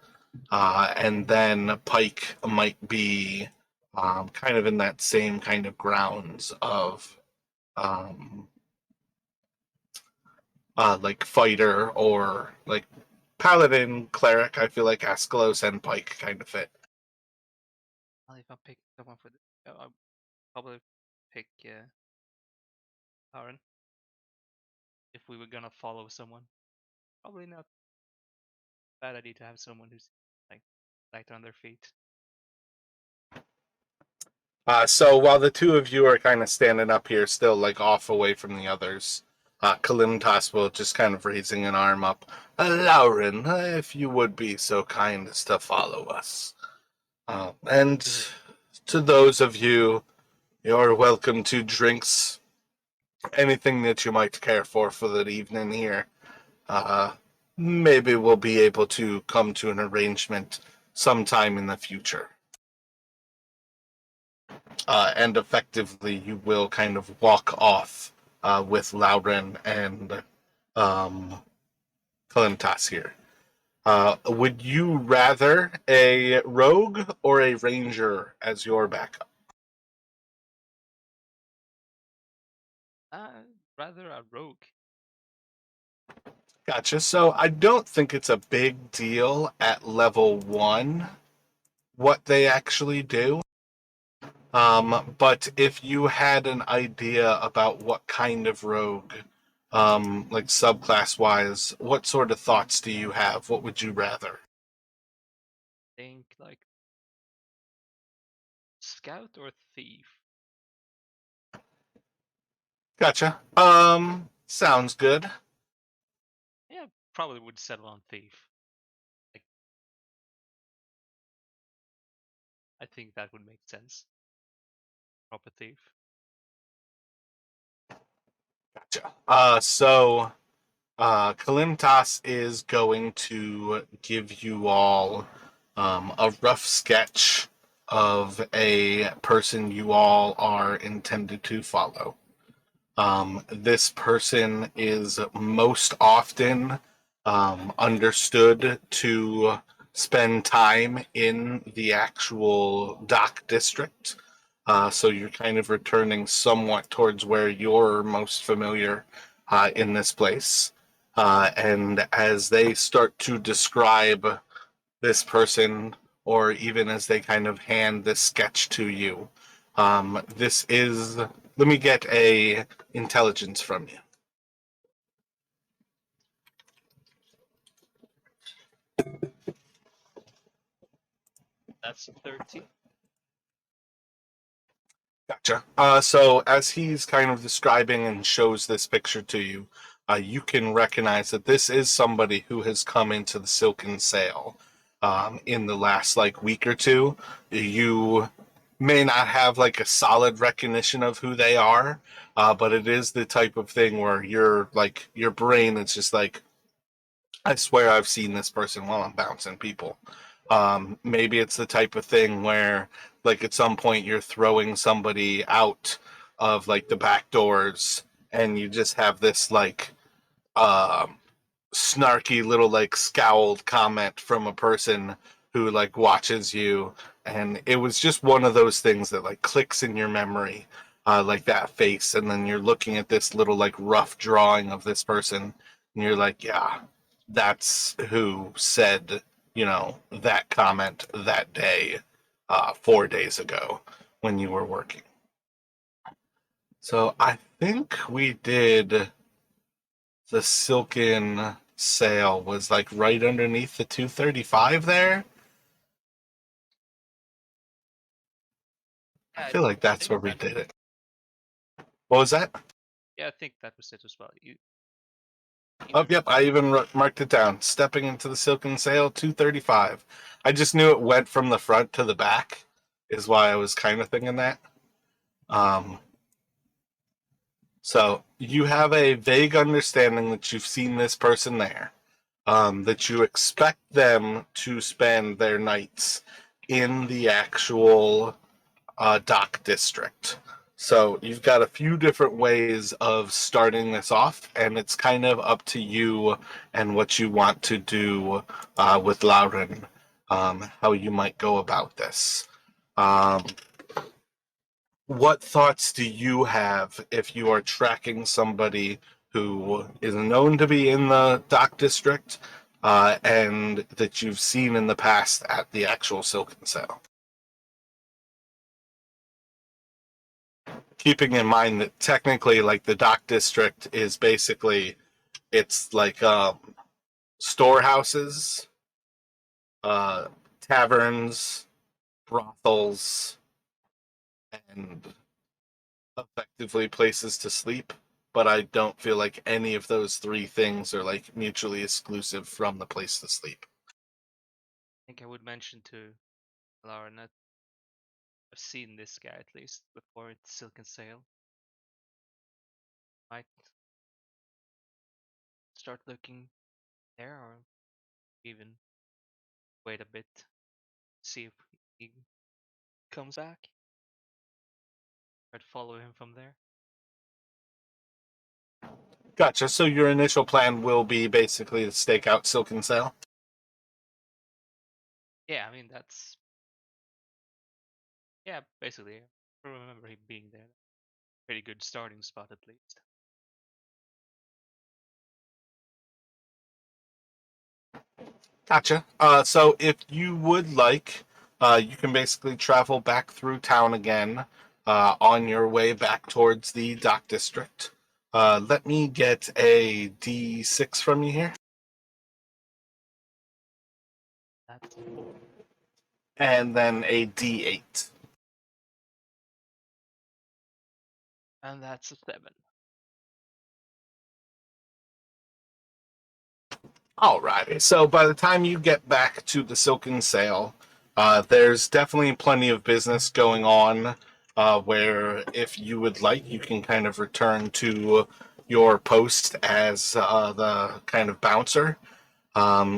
And then Pike might be kind of in that same kind of grounds of um, like fighter or like paladin, cleric. I feel like Askelos and Pike kind of fit. Well, if I pick someone for this, I'll probably pick Aaron. If we were gonna follow someone, probably not a bad idea to have someone who's like light on their feet. So while the two of you are kind of standing up here, still like off away from the others, Kalimtas will just kind of raising an arm up. Lauren, if you would be so kind as to follow us. And to those of you, you're welcome to drinks, anything that you might care for the evening here. Uh, Maybe we'll be able to come to an arrangement sometime in the future. And effectively, you will kind of walk off with Lauren and um, Kalimtas here. Would you rather a rogue or a ranger as your backup? Rather a rogue. Gotcha. So I don't think it's a big deal at level 1 what they actually do. But if you had an idea about what kind of rogue, like subclass wise, what sort of thoughts do you have? What would you rather? Think like scout or thief. Gotcha. Sounds good. Yeah, probably would settle on thief. Like I think that would make sense. Proper thief. Gotcha. Kalimtas is going to give you all a rough sketch of a person you all are intended to follow. This person is most often understood to spend time in the actual dock district. So you're kind of returning somewhat towards where you're most familiar in this place. And as they start to describe this person, or even as they kind of hand this sketch to you, this is. Let me get a intelligence from you. That's 13. Gotcha. So as he's kind of describing and shows this picture to you, you can recognize that this is somebody who has come into the Silken Sail in the last like week or two. You may not have like a solid recognition of who they are, but it is the type of thing where your brain is just like, I swear I've seen this person while I'm bouncing people. Maybe it's the type of thing where, like, at some point you're throwing somebody out of like the back doors, and you just have this like um, snarky little like scowled comment from a person who like watches you, and it was just one of those things that like clicks in your memory, like that face, and then you're looking at this little like rough drawing of this person, and you're like, yeah, that's who said, that comment that day, 4 days ago when you were working. So I think we did the silken sail was like right underneath the 235 there. I Yeah, feel like I that's think where we that. did it. What was that? Yeah, I think that was it as well. You Oh, either. yep. I even marked it down. Stepping into the silken sail, 235. I just knew it went from the front to the back, is why I was kind of thinking that. Um, so you have a vague understanding that you've seen this person there, that you expect them to spend their nights in the actual dock district. So you've got a few different ways of starting this off, and it's kind of up to you and what you want to do with Lauren, how you might go about this. Um, what thoughts do you have if you are tracking somebody who is known to be in the dock district and that you've seen in the past at the actual Silken Sail? Keeping in mind that technically like the dock district is basically it's like storehouses, uh taverns, brothels, and effectively places to sleep, but I don't feel like any of those three things are like mutually exclusive from the place to sleep. I think I would mention to Lauren that I've seen this guy at least before it's Silken Sail. Might start looking there, or even wait a bit, see if he comes back. Try to follow him from there. Gotcha. So your initial plan will be basically to stake out Silken Sail. Yeah, I mean that's yeah, basically. I remember him being there. Pretty good starting spot at least. Gotcha. So if you would like, you can basically travel back through town again on your way back towards the dock district. Let me get a D6 from you here, That's a 4. and then a D8. And that's a 7. Alrighty. So by the time you get back to the Silken Sail, there's definitely plenty of business going on. Where, if you would like, you can kind of return to your post as the kind of bouncer.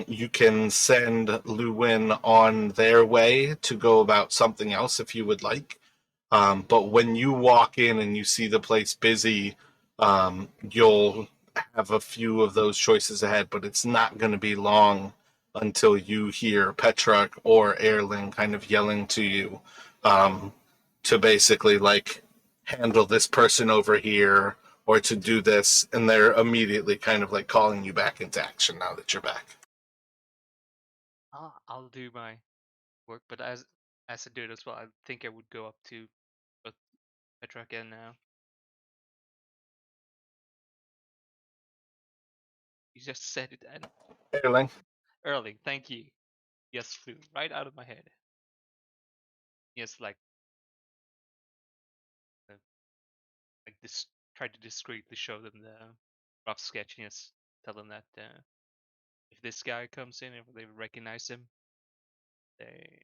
You can send Luwin on their way to go about something else if you would like. But when you walk in and you see the place busy, you'll have a few of those choices ahead, but it's not going to be long until you hear Petrarch or Erling kind of yelling to you um, to basically like handle this person over here or to do this, and they're immediately kind of like calling you back into action now that you're back. I'll do my work, but as I do it as well, I think I would go up to both Petrarch and you just said it, and Erling. Erling. Thank you. Yes, flew right out of my head. Yes, uh, like this. Try to discreetly show them the rough sketch. Yes, tell them that if this guy comes in, if they recognize him, they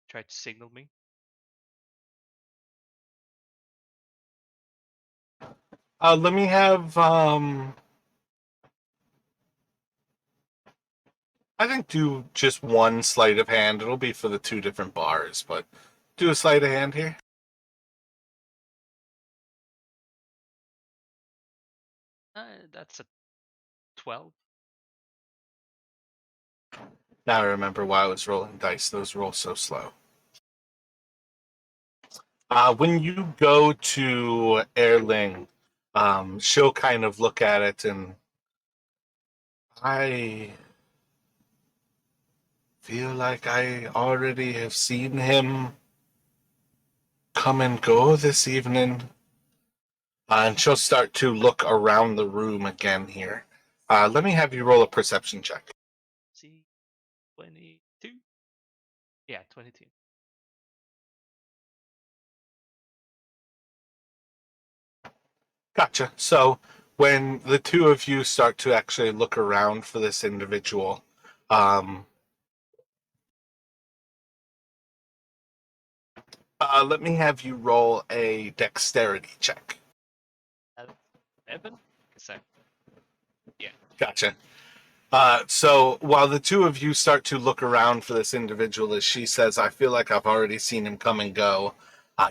try to signal me. Let me have I think do just one sleight of hand. It'll be for the two different bars, but do a sleight of hand here. That's a 12. Now I remember why I was rolling dice. Those roll so slow. When you go to Erling, she'll kind of look at it and I feel like I already have seen him come and go this evening. And she'll start to look around the room again here. Let me have you roll a perception check. See, 22. Yeah, 22. Gotcha. So when the two of you start to actually look around for this individual, let me have you roll a dexterity check. 11? So, yeah. Gotcha. So while the two of you start to look around for this individual, as she says, I feel like I've already seen him come and go.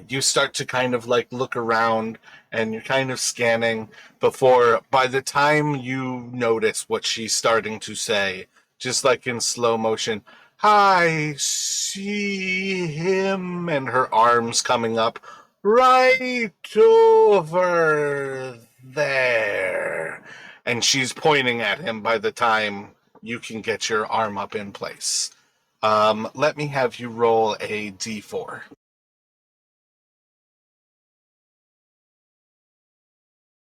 You start to kind of like look around and you're kind of scanning before, by the time you notice what she's starting to say, just like in slow motion, I see him, and her arms coming up right over there. And she's pointing at him by the time you can get your arm up in place. Let me have you roll a d4.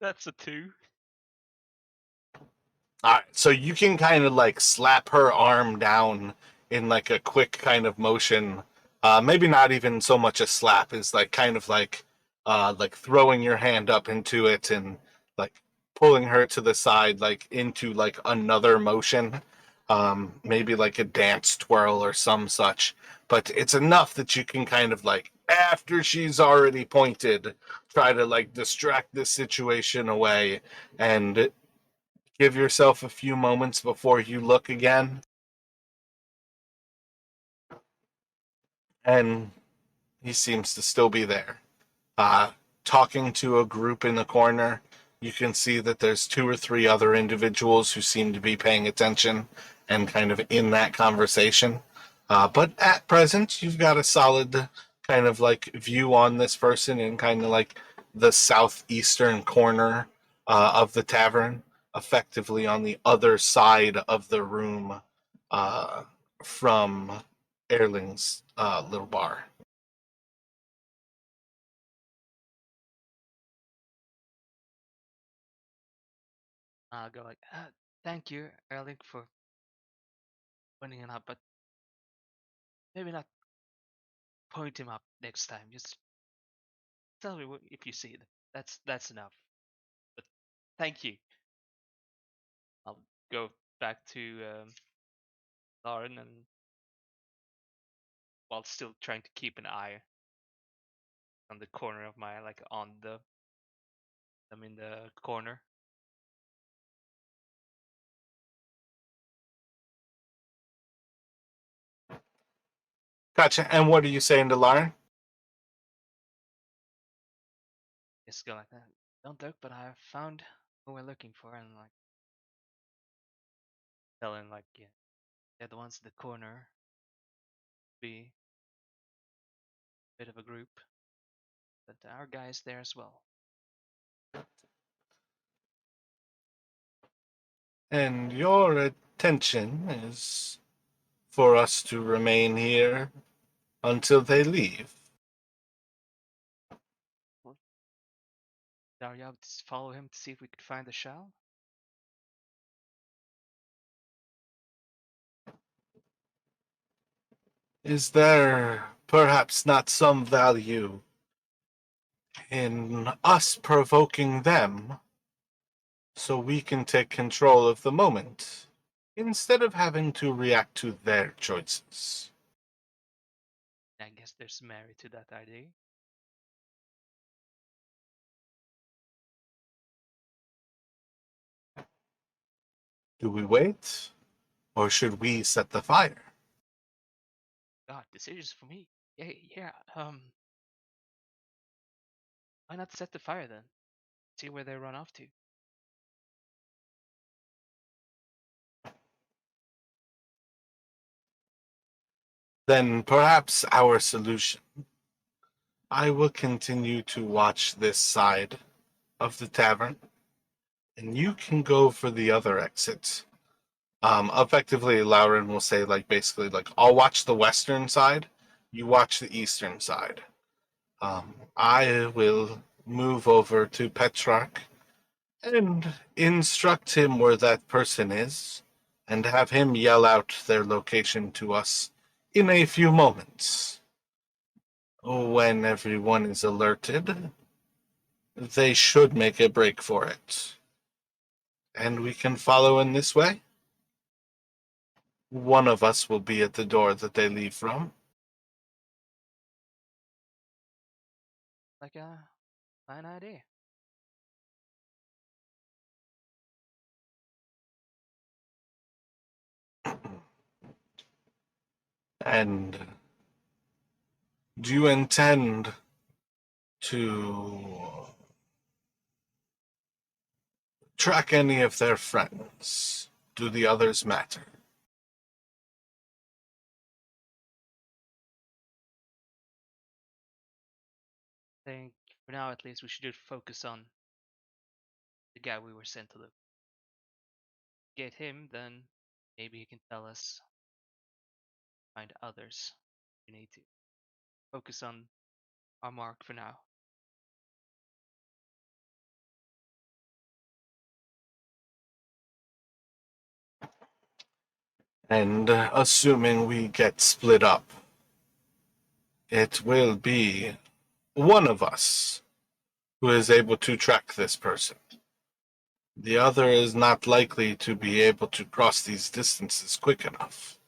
That's a 2. All right, so you can kind of like slap her arm down in like a quick kind of motion. Maybe not even so much a slap, is like throwing your hand up into it and like pulling her to the side, like into like another motion. Maybe like a dance twirl or some such. But it's enough that you can kind of like, after she's already pointed, try to like distract this situation away and give yourself a few moments before you look again. And he seems to still be there. Uh, Talking to a group in the corner, you can see that there's two or three other individuals who seem to be paying attention and kind of in that conversation. But at present, you've got a solid kind of like view on this person in kind of like the southeastern corner of the tavern, effectively on the other side of the room uh, from Erling's little bar. I'll go like, thank you, Erling, for pointing him up, but maybe not point him up next time. Just tell me if you see it. That's enough. But thank you. I'll go back to Lauren and while still trying to keep an eye on the corner of my like on the I'm in the corner. Gotcha. And what are you saying to Lauren? Just go like that. Don't look, but I found who we're looking for, and like telling like yeah, they're the ones in the corner. Be a bit of a group, but our guy's there as well. And your attention is for us to remain here until they leave. Well, Daria, just follow him to see if we could find the shell. Is there perhaps not some value in us provoking them so we can take control of the moment instead of having to react to their choices? I guess there's merit to that idea. Do we wait, or should we set the fire? God, decisions for me. Yeah, yeah. Why not set the fire then? See where they run off to. Then perhaps our solution. I will continue to watch this side of the tavern, and you can go for the other exit. Effectively, Lauren will say, like, basically, like, I'll watch the western side, you watch the eastern side. I will move over to Petrarch and instruct him where that person is, and have him yell out their location to us in a few moments. When everyone is alerted, they should make a break for it. And we can follow in this way. One of us will be at the door that they leave from. Like a fine idea. And do you intend to track any of their friends? Do the others matter? I think for now at least we should just focus on the guy we were sent to look. Get him, then maybe he can tell us find others we need to. Focus on our mark for now. And assuming we get split up, it will be one of us who is able to track this person. The other is not likely to be able to cross these distances quick enough.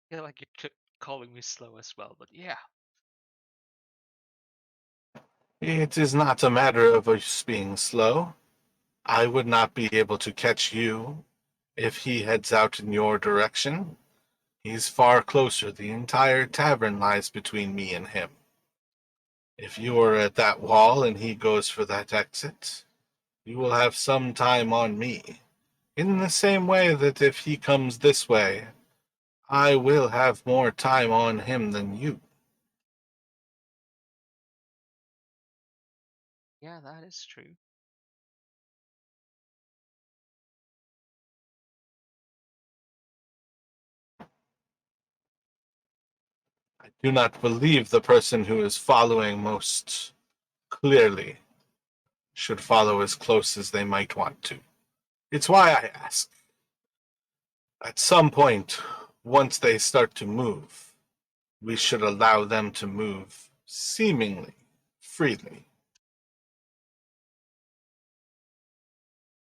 I feel like you're calling me slow as well, but yeah. It is not a matter of us being slow. I would not be able to catch you if he heads out in your direction. He's far closer. The entire tavern lies between me and him. If you are at that wall and he goes for that exit, you will have some time on me. In the same way that if he comes this way, I will have more time on him than you. Yeah, that is true. I do not believe the person who is following most clearly should follow as close as they might want to. It's why I ask. At some point, once they start to move, we should allow them to move seemingly freely.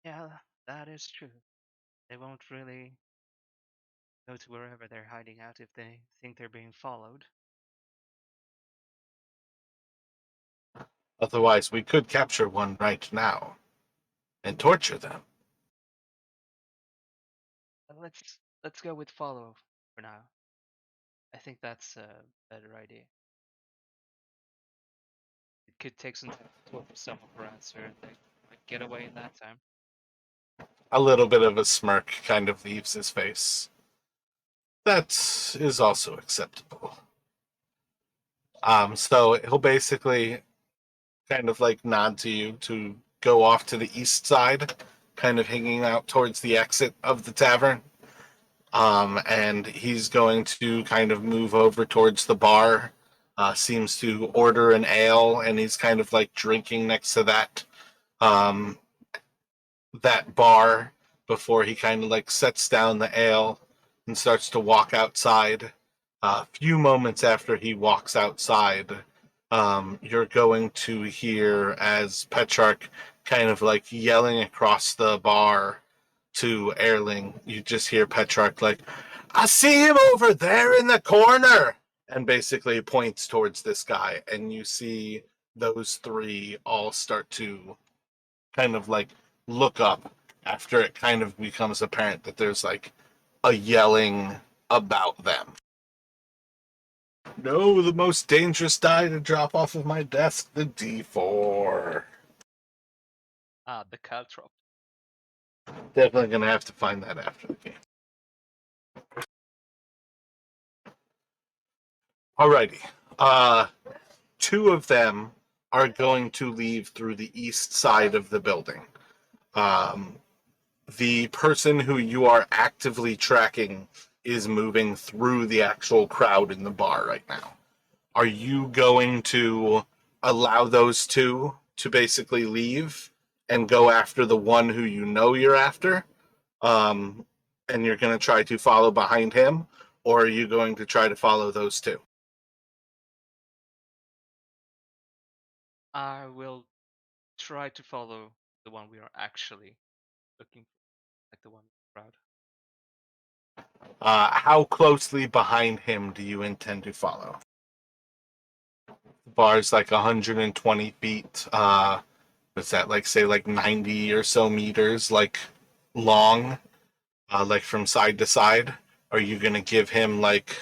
Yeah, that is true. They won't really go to wherever they're hiding out if they think they're being followed. Otherwise, we could capture one right now and torture them. Let's go with follow for now. I think that's a better idea. It could take some time to talk to some of our answer and they might get away in that time. A little bit of a smirk kind of leaves his face. That is also acceptable. So he'll basically kind of like nod to you to go off to the east side, kind of hanging out towards the exit of the tavern. And he's going to kind of move over towards the bar. Seems to order an ale, and he's kind of like drinking next to um, that bar before he kind of like sets down the ale and starts to walk outside. A few moments after he walks outside, you're going to hear as Petrarch kind of like yelling across the bar to Erling. You just hear Petrarch like, I see him over there in the corner, and basically points towards this guy. And you see those three all start to kind of like look up after it kind of becomes apparent that there's like a yelling about them. No, the most dangerous die to drop off of my desk, the D4. Ah, the caltrop. Definitely gonna have to find that after the game. Alrighty. Two of them are going to leave through the east side of the building. Um, the person who you are actively tracking is moving through the actual crowd in the bar right now. Are you going to allow those two to basically leave and go after the one who you know you're after, um, and you're going to try to follow behind him, or are you going to try to follow those two? I will try to follow the one we are actually looking for, like the one in the crowd. How closely behind him do you intend to follow? The bar is like 120 feet. What's that, like, say, like 90 or so meters, like, long, like from side to side? Are you going to give him like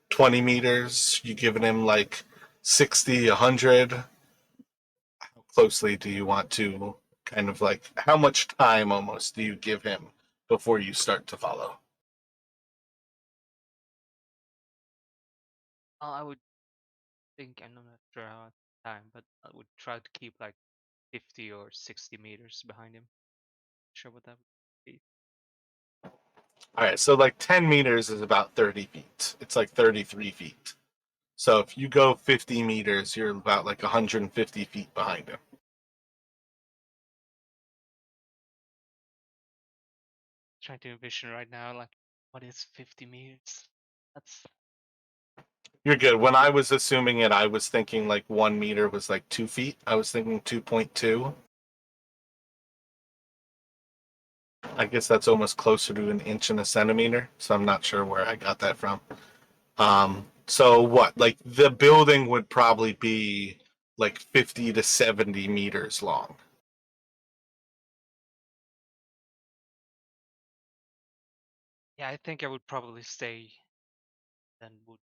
20 meters? You giving him like 60, 100? How closely do you want to kind of like, how much time almost do you give him before you start to follow? I would think, I'm not sure how much time, but I would try to keep like 50 or 60 meters behind him. Sure what that would be. All right, so like 10 meters is about 30 feet. It's like 33 feet. So if you go 50 meters, you're about like 150 feet behind him. Trying to envision right now, like, what is 50 meters? That's You're good. When I was assuming it, I was thinking like 1 meter was like 2 feet. I was thinking 2.2. I guess that's almost closer to an inch and a centimeter. So I'm not sure where I got that from. So what? Like the building would probably be like 50 to 70 meters long. yeah. I think I would probably stay. Then would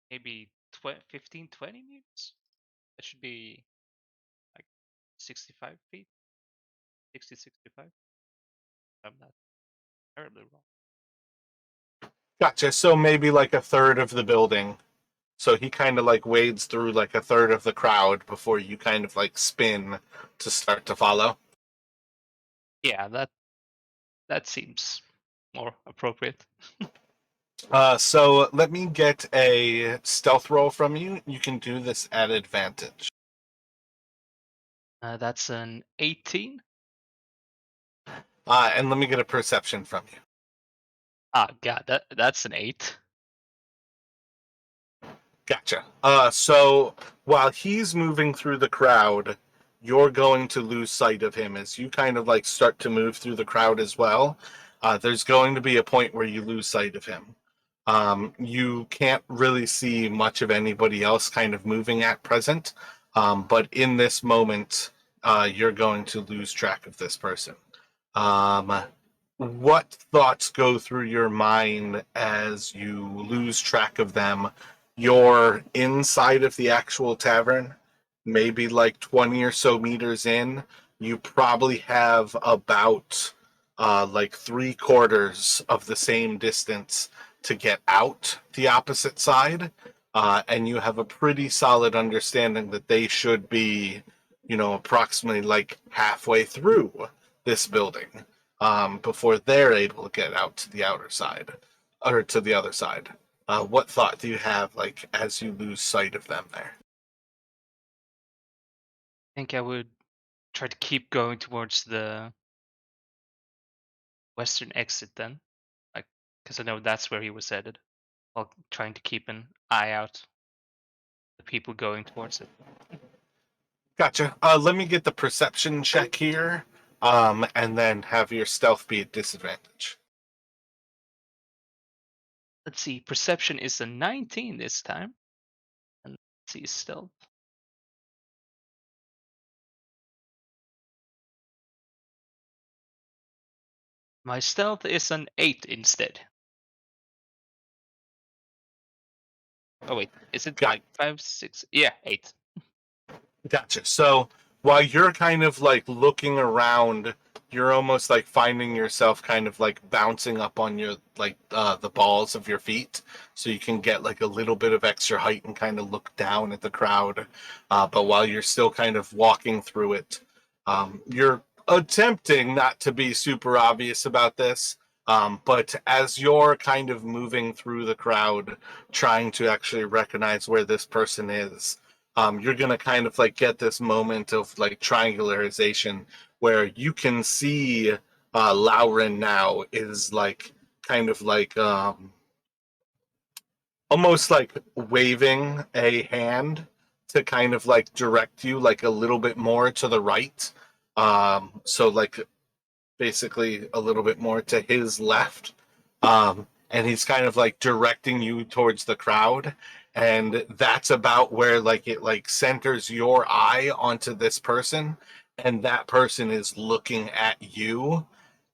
maybe 15, 20 meters. That should be like 65 feet, 60, 65. I'm not terribly wrong. Gotcha. So maybe like a third of the building. So he kind of like wades through like a third of the crowd before you kind of like spin to start to follow. Yeah, that seems more appropriate. So let me get a stealth roll from you. You can do this at advantage. That's an 18. And let me get a perception from you. Ah, God, that's an 8. Gotcha. So while he's moving through the crowd, you're going to lose sight of him as you kind of like start to move through the crowd as well. There's going to be a point where you lose sight of him. You can't really see much of anybody else kind of moving at present, but in this moment, you're going to lose track of this person. Um, what thoughts go through your mind as you lose track of them? You're inside of the actual tavern, maybe like 20 or so meters in. You probably have about like 3/4 of the same distance to get out the opposite side. And you have a pretty solid understanding that they should be, approximately like halfway through this building before they're able to get out to the outer side or to the other side. What thought do you have, like, as you lose sight of them there? I think I would try to keep going towards the western exit then, like, because I know that's where he was headed, while trying to keep an eye out the people going towards it. Gotcha. Let me get the perception check here, and then have your stealth be at disadvantage. Let's see, perception is a 19 this time, and let's see stealth. My stealth is an 8 instead. Oh wait, is it Got like 5, 6? Yeah, 8. Gotcha. So while you're kind of like looking around, you're almost like finding yourself kind of like bouncing up on your like the balls of your feet, so you can get like a little bit of extra height and kind of look down at the crowd. But while you're still kind of walking through it, you're attempting not to be super obvious about this, But as you're kind of moving through the crowd, trying to actually recognize where this person is, you're gonna kind of like get this moment of like triangularization where you can see Lauren now is like kind of like almost like waving a hand to kind of like direct you like a little bit more to the right. So like basically a little bit more to his left. And he's kind of like directing you towards the crowd. And that's about where like it like centers your eye onto this person. And that person is looking at you,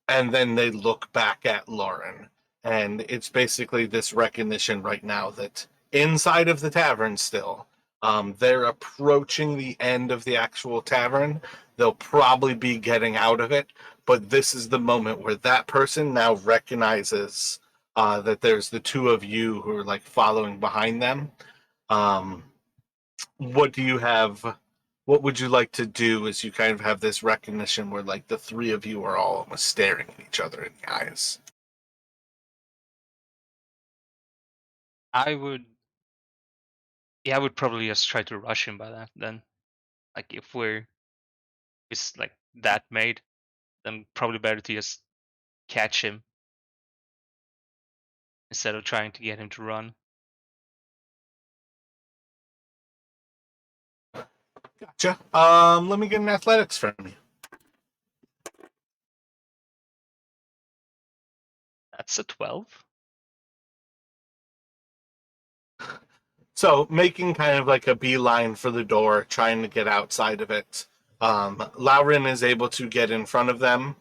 and then they look back at Lauren. And it's basically this recognition right now that inside of the tavern still, they're approaching the end of the actual tavern. They'll probably be getting out of it, but this is the moment where that person now recognizes that there's the two of you who are like following behind them. Um, what do you have? What would you like to do as you kind of have this recognition where like the three of you are all almost staring at each other in the eyes? I would, yeah, I would probably just try to rush him by that. Then, like, if we're it's like that made, then probably better to just catch him instead of trying to get him to run. Gotcha. Let me get an athletics from you. That's a 12. So making kind of like a beeline for the door, trying to get outside of it. Lauren is able to get in front of them.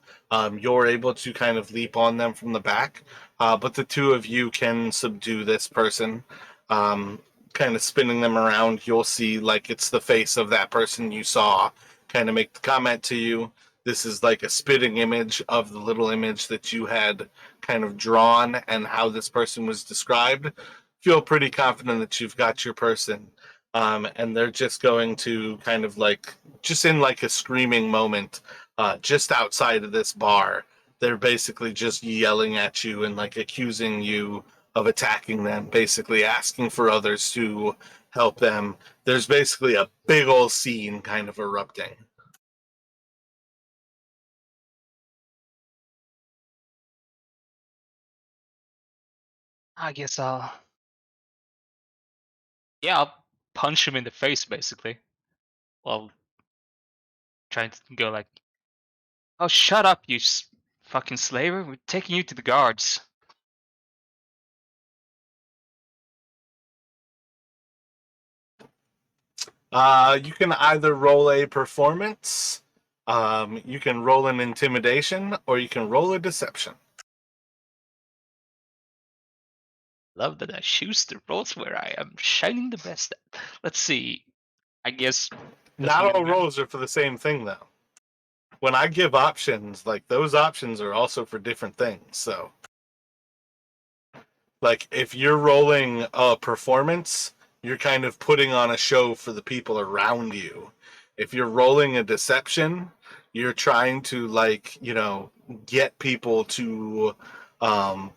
You're able to kind of leap on them from the back, but the two of you can subdue this person. Um, Kind of spinning them around, you'll see like it's the face of that person you saw. Kind of make the comment to you. This is like a spitting image of the little image that you had kind of drawn and how this person was described. Feel pretty confident that you've got your person. And they're just going to kind of like, just in like a screaming moment, just outside of this bar, they're basically just yelling at you and like accusing you of attacking them, basically asking for others to help them. There's basically a big old scene kind of erupting. I guess I'll punch him in the face basically, while trying to go like, "Oh, shut up, you fucking slaver! We're taking you to the guards." You can either roll a performance, you can roll an intimidation, or you can roll a deception. Love that I choose the roles where I am shining the best at. Let's see. I guess doesn't Not really all matter. rolls are for the same thing, though. When I give options, like those options are also for different things. So, like if you're rolling a performance, you're kind of putting on a show for the people around you. If you're rolling a deception, you're trying to like, get people to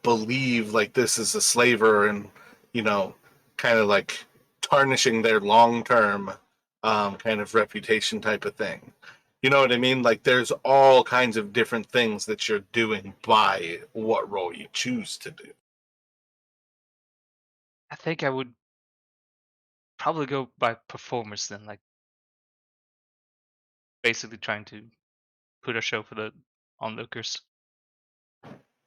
believe like this is a slaver and, you know, kind of like tarnishing their long term kind of reputation type of thing. You know what I mean? Like there's all kinds of different things that you're doing by what role you choose to do. I think I would probably go by performance then, like basically trying to put a show for the onlookers.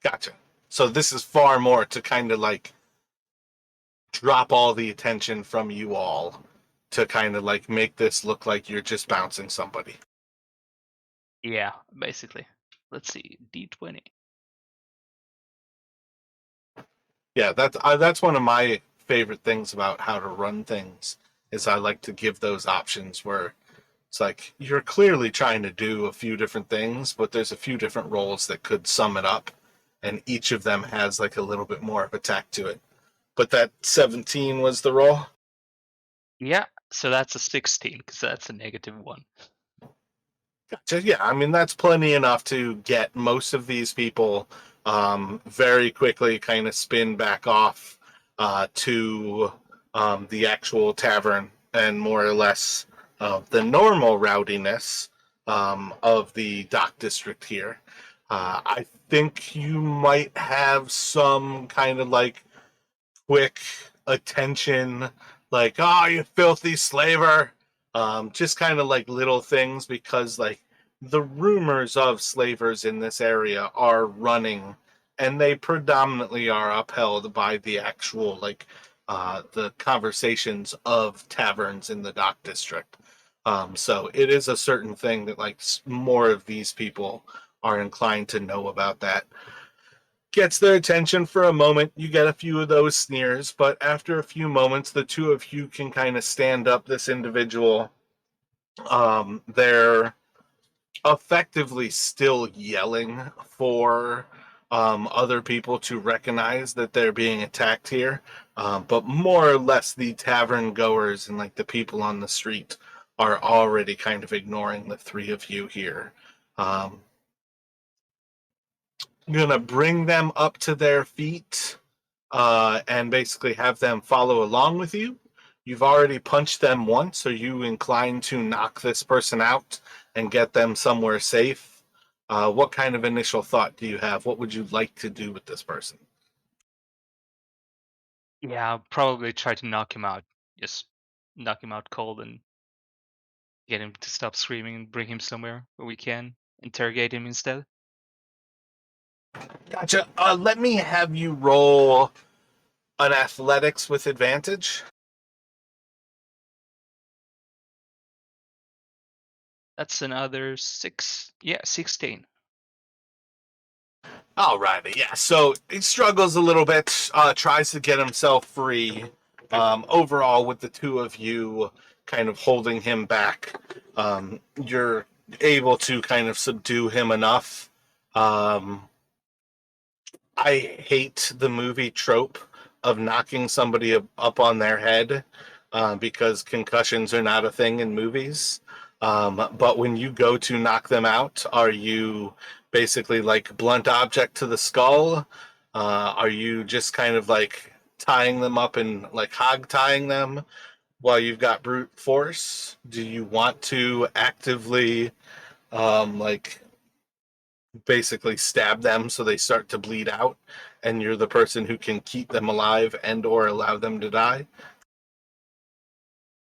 Gotcha. So this is far more to kind of like drop all the attention from you all to kind of like make this look like you're just bouncing somebody. Yeah, basically. Let's see, D20. Yeah, that's one of my favorite things about how to run things is I like to give those options where it's like you're clearly trying to do a few different things, but there's a few different roles that could sum it up, and each of them has like a little bit more of a tack to it. But that 17 was the roll. Yeah, so that's a 16 because that's a -1. Gotcha. Yeah, I mean that's plenty enough to get most of these people very quickly kind of spin back off to the actual tavern and more or less the normal rowdiness of the dock district here. I think you might have some kind of like quick attention, like, oh, you filthy slaver. Just kind of like little things because, like, the rumors of slavers in this area are running, and they predominantly are upheld by the actual, like, the conversations of taverns in the dock district. So it is a certain thing that, like, more of these people are inclined to know about that. Gets their attention for a moment. You get a few of those sneers, but after a few moments, the two of you can kind of stand up this individual. They're effectively still yelling for other people to recognize that they're being attacked here, but more or less the tavern goers and like the people on the street are already kind of ignoring the three of you here. Um, I'm gonna bring them up to their feet and basically have them follow along with you. You've already punched them once. Are you inclined to knock this person out and get them somewhere safe? What kind of initial thought do you have? What would you like to do with this person? Yeah, I'll probably try to knock him out. Just knock him out cold and get him to stop screaming and bring him somewhere where we can interrogate him instead. Gotcha. Let me have you roll an athletics with advantage. That's another six. Yeah, 16. Alrighty, yeah. So he struggles a little bit, tries to get himself free. Overall, with the two of you kind of holding him back, you're able to kind of subdue him enough. Um, I hate the movie trope of knocking somebody up on their head because concussions are not a thing in movies. But when you go to knock them out, are you basically like blunt object to the skull? Are you just kind of like tying them up and like hog tying them while you've got brute force? Do you want to actively like basically stab them so they start to bleed out and you're the person who can keep them alive and or allow them to die?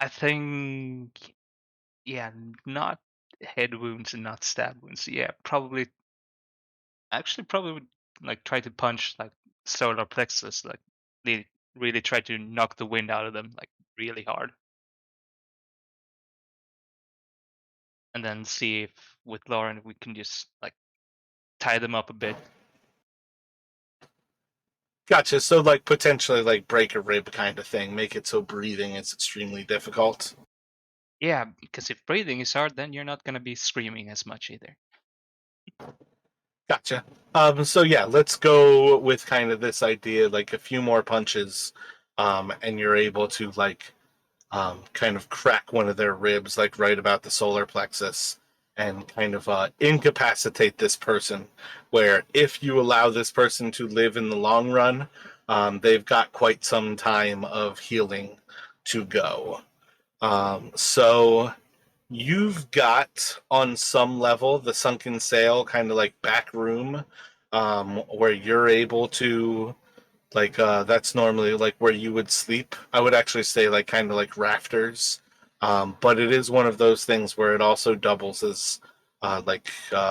I think, yeah, not head wounds and not stab wounds. Yeah, probably. Actually, probably would like try to punch like solar plexus, like really, really try to knock the wind out of them, like really hard, and then see if with Lauren we can just like tie them up a bit. Gotcha. So like potentially like break a rib kind of thing, make it so breathing is extremely difficult. Yeah, because if breathing is hard, then you're not gonna be screaming as much either. Gotcha. So yeah, let's go with kind of this idea, like a few more punches, and you're able to like kind of crack one of their ribs, like right about the solar plexus, and kind of incapacitate this person. Where if you allow this person to live in the long run, they've got quite some time of healing to go. So you've got on some level the sunken sail kind of like back room where you're able to like that's normally like where you would sleep. I would actually say like kind of like rafters. But it is one of those things where it also doubles as like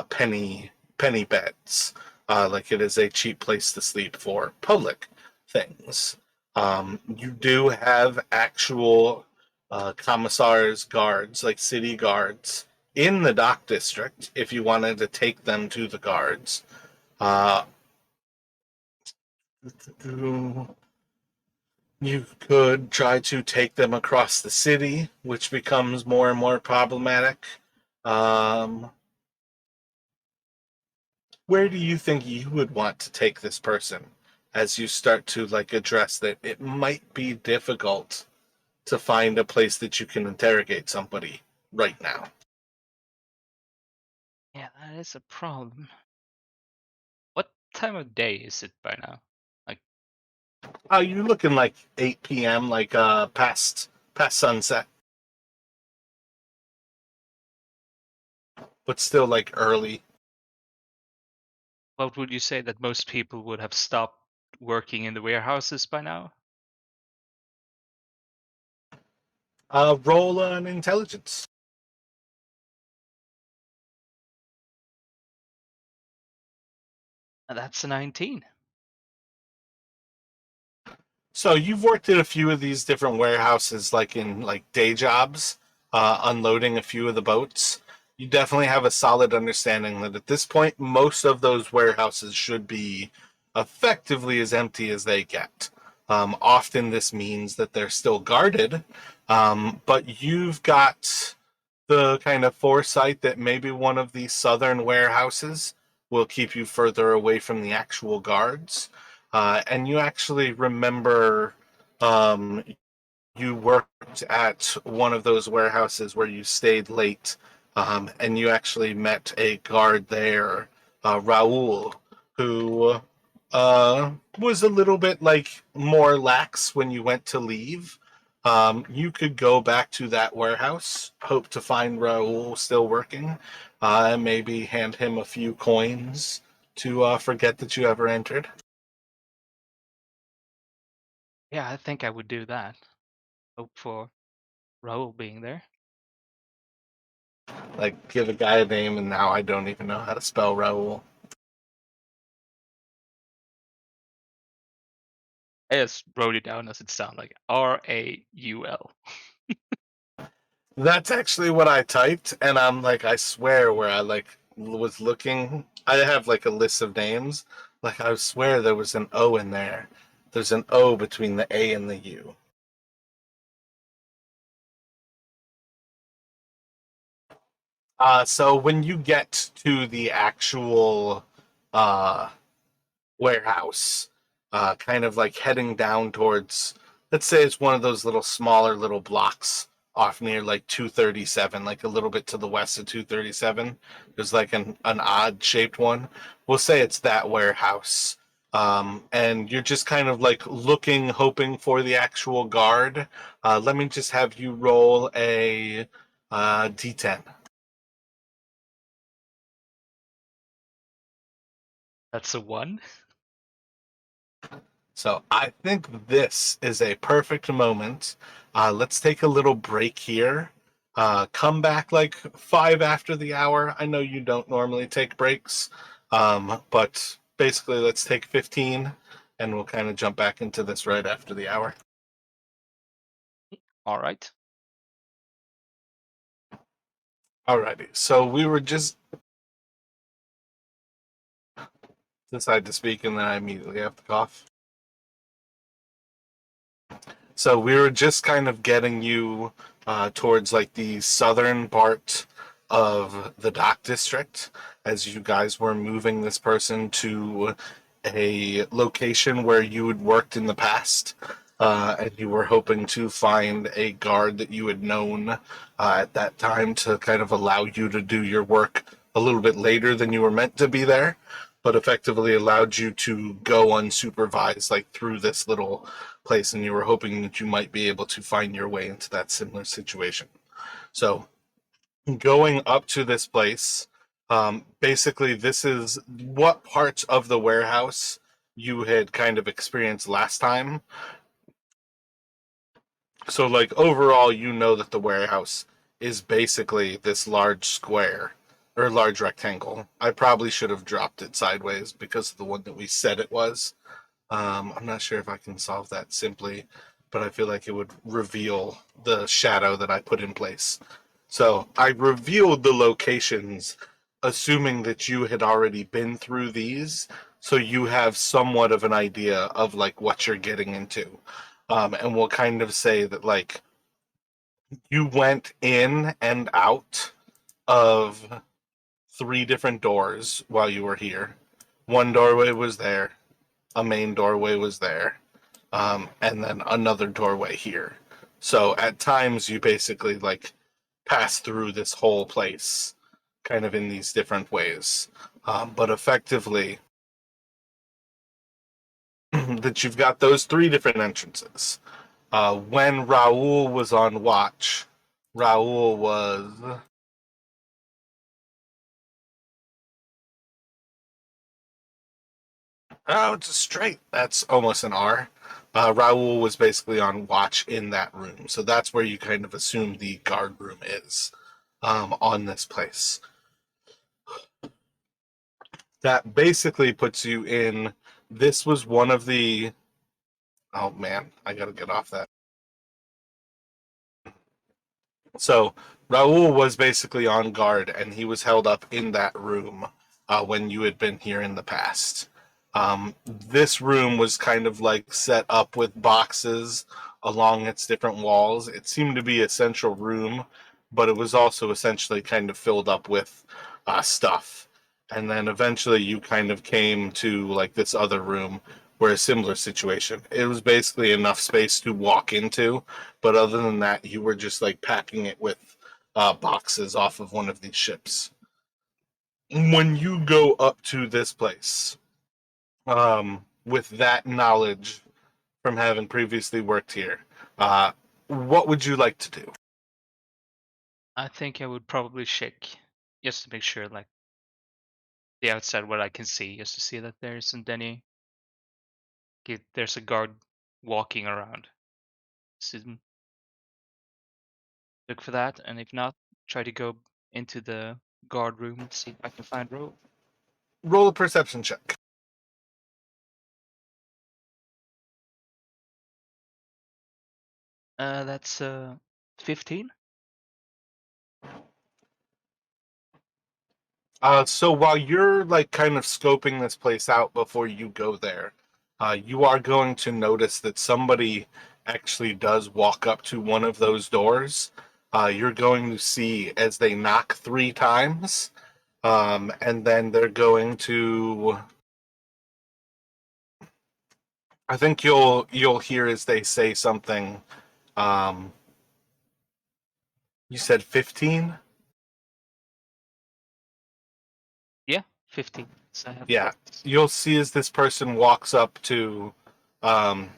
penny beds. Like it is a cheap place to sleep for public things. You do have actual commissars guards, like city guards in the dock district if you wanted to take them to the guards. Uh, You could try to take them across the city, which becomes more and more problematic. Um, where do you think you would want to take this person as you start to like address that it might be difficult to find a place that you can interrogate somebody right now? Yeah, that is a problem. What time of day is it by now? Like, You're looking like 8 p.m., like past sunset, but still like early. what would you say that most people would have stopped working in the warehouses by now? Roll an intelligence. And that's a 19. So you've worked at a few of these different warehouses, like in like day jobs, unloading a few of the boats. You definitely have a solid understanding that at this point, most of those warehouses should be effectively as empty as they get. Often this means that they're still guarded, but you've got the kind of foresight that maybe one of these southern warehouses will keep you further away from the actual guards. And you actually remember um, you worked at one of those warehouses where you stayed late, and you actually met a guard there, Raul, who was a little bit like more lax when you went to leave. You could go back to that warehouse, hope to find Raul still working, and maybe hand him a few coins to forget that you ever entered. Yeah, I think I would do that. Hope for Raul being there. Like, give a guy a name, and now I don't even know how to spell Raul. I just wrote it down as it sounded like Raul. That's actually what I typed, and I'm like, I swear, where I like was looking, I have like a list of names. Like, I swear there was an O in there. There's an O between the A and the U. So when you get to the actual uh, warehouse, kind of like heading down towards, let's say it's one of those little smaller little blocks off near like 237, like a little bit to the west of 237. There's like an odd shaped one. We'll say it's that warehouse. And you're just kind of like looking, hoping for the actual guard. Let me just have you roll a D10. That's a 1. So I think this is a perfect moment. Let's take a little break here. Come back like 5 after the hour. I know you don't normally take breaks, but basically let's take 15 and we'll kind of jump back into this right after the hour. All right. Alrighty. So we were just decide to speak and then I immediately have to cough. So we were just kind of getting you towards like the southern part of the dock district as you guys were moving this person to a location where you had worked in the past. And you were hoping to find a guard that you had known at that time to kind of allow you to do your work a little bit later than you were meant to be there, but effectively allowed you to go unsupervised, like through this little place, and you were hoping that you might be able to find your way into that similar situation. So, going up to this place, basically, this is what parts of the warehouse you had kind of experienced last time. So, like, overall, you know that the warehouse is basically this large square or large rectangle. I probably should have dropped it sideways because of the one that we said it was. I'm not sure if I can solve that simply, but I feel like it would reveal the shadow that I put in place. So I revealed the locations, assuming that you had already been through these, so you have somewhat of an idea of like what you're getting into. And we'll kind of say that like you went in and out of 3 different doors while you were here. One doorway was there, a main doorway was there, and then another doorway here. So at times you basically like pass through this whole place kind of in these different ways. But effectively, that you've got those three different entrances. When Raul was on watch, Raul was. Oh, it's a straight. That's almost an R. Raul was basically on watch in that room. So that's where you kind of assume the guard room is on this place. That basically puts you in. This was one of the. Oh man, I gotta get off that. So Raul was basically on guard, and he was held up in that room when you had been here in the past. This room was kind of like set up with boxes along its different walls. It seemed to be a central room, but it was also essentially kind of filled up with stuff. And then eventually you kind of came to like this other room where a similar situation. It was basically enough space to walk into, but other than that, you were just like packing it with boxes off of one of these ships. When you go up to this place, with that knowledge from having previously worked here, what would you like to do? I think I would probably check just to make sure, like the outside what I can see, just to see that there isn't any. There's a guard walking around. So look for that, and if not, try to go into the guard room and see if I can find Ro. Roll a perception check. That's 15. So while you're like kind of scoping this place out before you go there, you are going to notice that somebody actually does walk up to one of those doors. You're going to see as they knock 3 times, and then they're going to. I think you'll hear as they say something. Um, you said 15? Yeah, 15. So I have Yeah, portents. you'll see as this person walks up to. Um,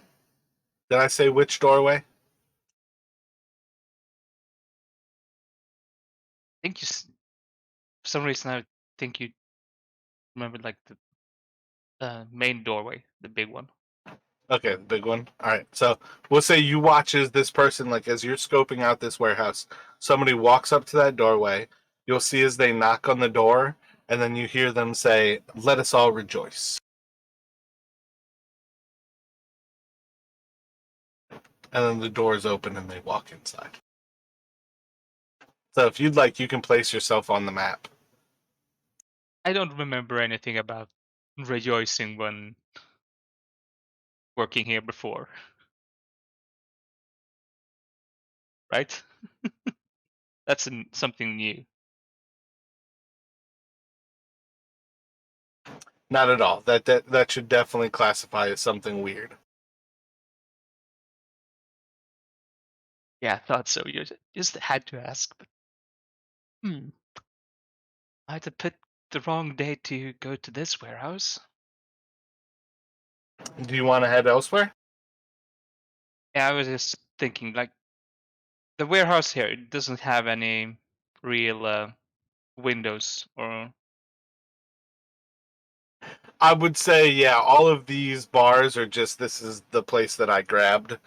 did I say which doorway? I think for some reason I think you remember like the main doorway, the big one. Okay, the big one. All right. So we'll say you watch as this person, like as you're scoping out this warehouse, somebody walks up to that doorway. You'll see as they knock on the door, and then you hear them say, "Let us all rejoice." And then the doors open and they walk inside. So if you'd like, you can place yourself on the map. I don't remember anything about rejoicing when working here before, right? That's something new. Not at all. That should definitely classify as something weird. Yeah, I thought so. You just had to ask. But, hmm, I had to put the wrong day to go to this warehouse. Do you want to head elsewhere? Yeah, I was just thinking, like, the warehouse here it doesn't have any real windows or. I would say, yeah, all of these bars are just this is the place that I grabbed.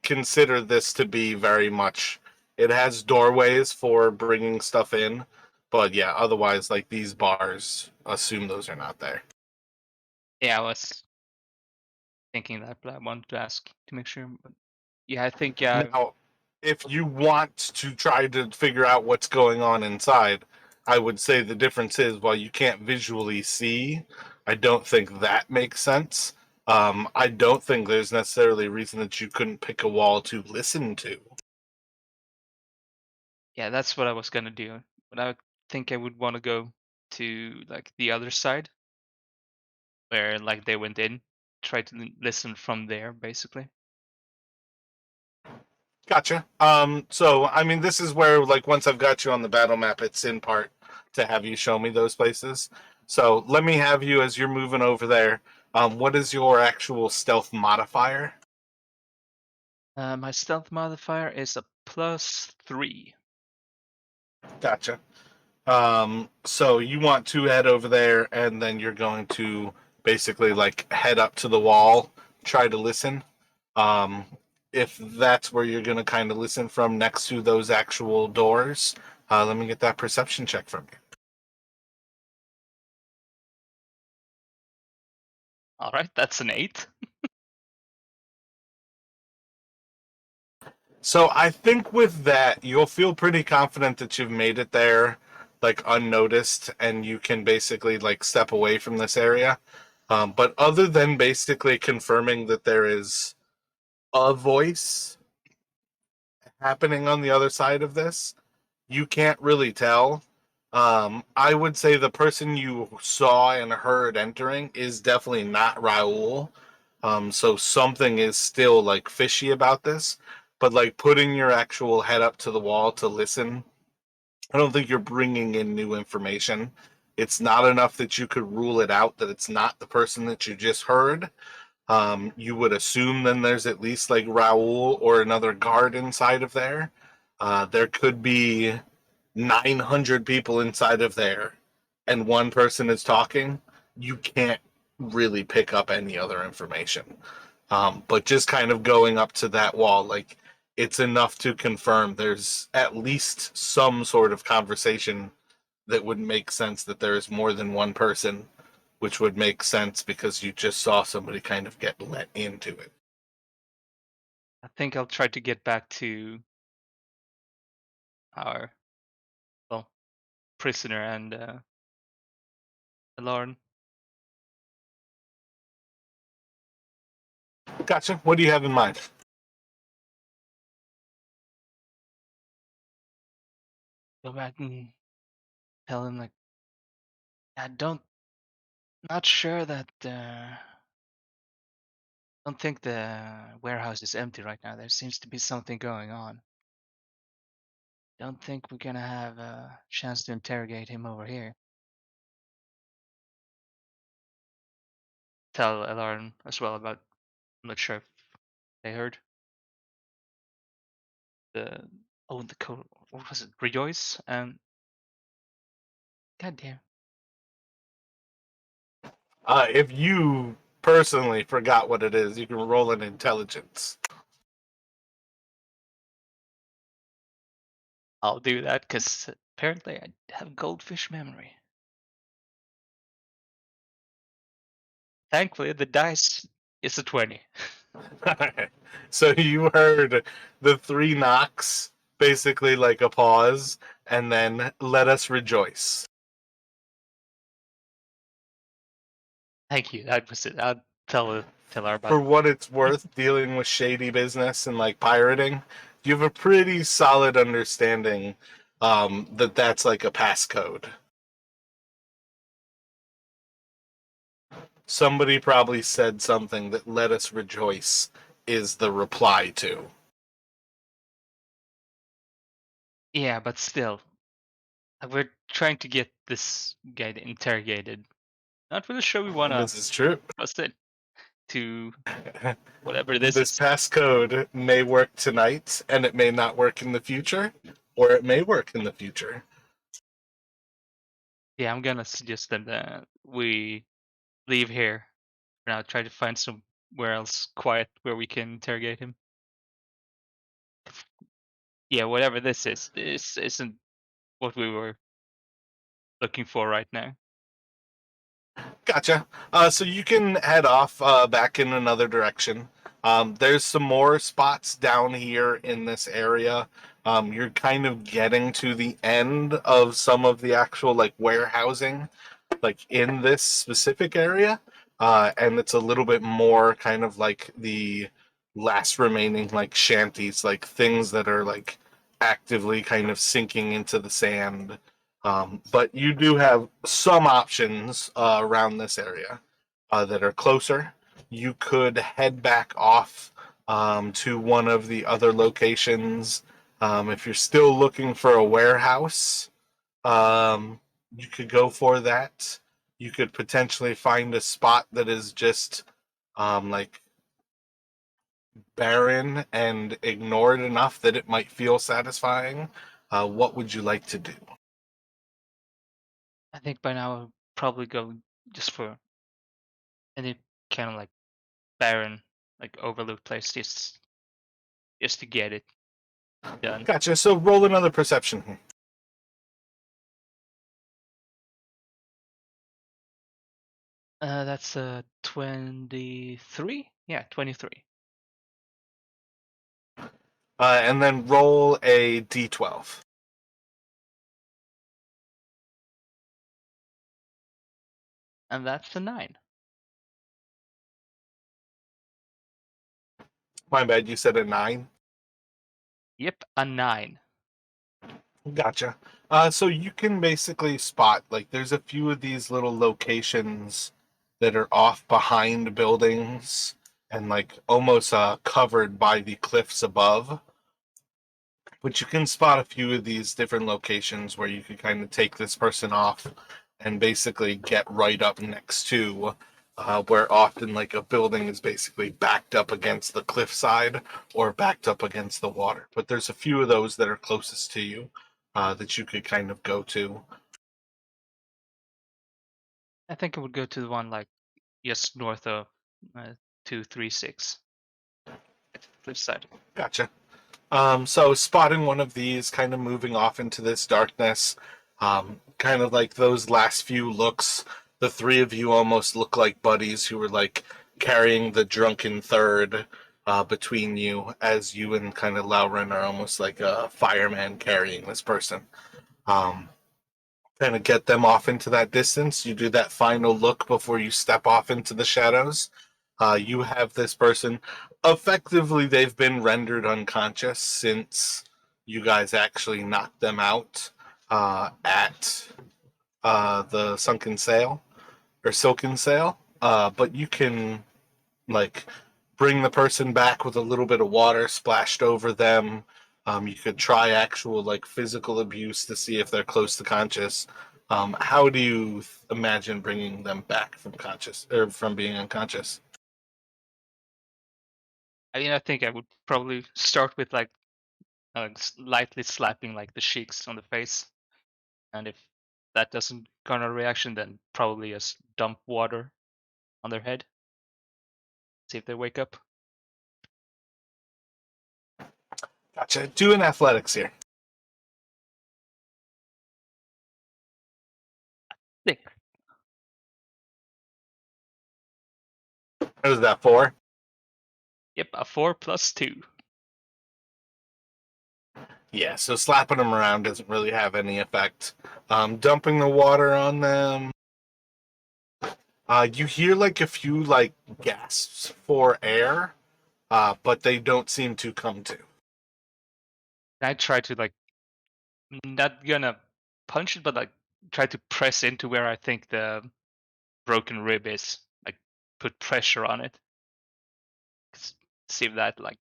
Consider this to be very much. It has doorways for bringing stuff in, but yeah, otherwise, like these bars, assume those are not there. Yeah, I was thinking that, but I wanted to ask to make sure. But yeah, I think Now, if you want to try to figure out what's going on inside, I would say the difference is while you can't visually see, I don't think that makes sense. I don't think there's necessarily a reason that you couldn't pick a wall to listen to. yeah, that's what I was gonna do. But I would think I would want to go to like the other side where like they went in, try to listen from there, basically. Gotcha. So I mean, this is where like once I've got you on the battle map, it's in part to have you show me those places. So let me have you as you're moving over there. What is your actual stealth modifier? My stealth modifier is a +3. Gotcha. So you want to head over there, and then you're going to basically like head up to the wall, try to listen. Um, if that's where you're going to kind of listen from, next to those actual doors, let me get that perception check from you. All right, that's an 8. So I think with that, you'll feel pretty confident that you've made it there, like unnoticed, and you can basically like step away from this area. But other than basically confirming that there is a voice happening on the other side of this, you can't really tell. I would say the person you saw and heard entering is definitely not Raul. So something is still like fishy about this. But like putting your actual head up to the wall to listen, I don't think you're bringing in new information. It's not enough that you could rule it out that it's not the person that you just heard. You would assume then there's at least like Raul or another guard inside of there. There could be 900 people inside of there and one person is talking. You can't really pick up any other information. But just kind of going up to that wall, like it's enough to confirm there's at least some sort of conversation that would make sense that there is more than one person, which would make sense because you just saw somebody kind of get let into it. I think I'll try to get back to our, well, prisoner and Alarn. Gotcha. What do you have in mind? Go back and tell him like, I don't, not sure that, don't think the warehouse is empty right now. There seems to be something going on. Don't think we're gonna have a chance to interrogate him over here. Tell Alarm as well about, I'm not sure if they heard the, oh, the code, what was it? Rejoice and, goddamn. If you personally forgot what it is, you can roll an intelligence. I'll do that because apparently I have goldfish memory. Thankfully, the dice is a 20. So you heard the three knocks, basically like a pause, and then let us rejoice. Thank you. That was it. I'll tell her about. For what it's worth, dealing with shady business and like pirating, you have a pretty solid understanding that that's like a passcode. Somebody probably said something that let us rejoice is the reply to. Yeah, but still, we're trying to get this guy interrogated. Not really sure we wanna This is true. trust it to whatever this This is. passcode may work tonight and it may not work in the future, or it may work in the future. Yeah, I'm gonna suggest that we leave here for now. Try to find somewhere else quiet where we can interrogate him. Yeah, whatever this isn't what we were looking for right now. Gotcha. So you can head off back in another direction. There's some more spots down here in this area. You're kind of getting to the end of some of the actual like warehousing, like in this specific area, and it's a little bit more kind of like the last remaining like shanties, like things that are like actively kind of sinking into the sand. But you do have some options around this area that are closer. You could head back off to one of the other locations. If you're still looking for a warehouse, you could go for that. You could potentially find a spot that is just like barren and ignored enough that it might feel satisfying. What would you like to do? I think by now I'll probably go just for any kind of like barren, like overlooked place, just to get it done. Gotcha. So roll another perception here. That's 23. Yeah, 23, And then roll a d12. and that's a 9. My bad, you said a 9. Yep, a 9. Gotcha. So you can basically spot, like, there's a few of these little locations that are off behind buildings and, like, almost covered by the cliffs above. But you can spot a few of these different locations where you could kind of take this person off and basically get right up next to where often like a building is basically backed up against the cliffside or backed up against the water. But there's a few of those that are closest to you that you could kind of go to. I think I would go to the one like just north of 236 cliffside. Gotcha. So spotting one of these, kind of moving off into this darkness, kind of like those last few looks, the three of you almost look like buddies who were like carrying the drunken third between you, as you and kind of Lauren are almost like a fireman carrying this person. Um, Kind of get them off into that distance. You do that final look before you step off into the shadows. You have this person. Effectively, they've been rendered unconscious since you guys actually knocked them out at the sunken sail or silken sail. But you can like bring the person back with a little bit of water splashed over them. You could try actual like physical abuse to see if they're close to conscious. How do you imagine bringing them back from conscious or from being unconscious? I mean, I think I would probably start with like lightly slapping like the cheeks on the face, and if that doesn't garner a reaction, then probably just dump water on their head, see if they wake up. Gotcha. Do an athletics here. Thick. What is that for? Yep, a 4 + 2. Yeah, so slapping them around doesn't really have any effect. Dumping the water on them. You hear like a few like gasps for air, but they don't seem to come to. I try to like not gonna punch it, but like try to press into where I think the broken rib is. Like put pressure on it. See if that like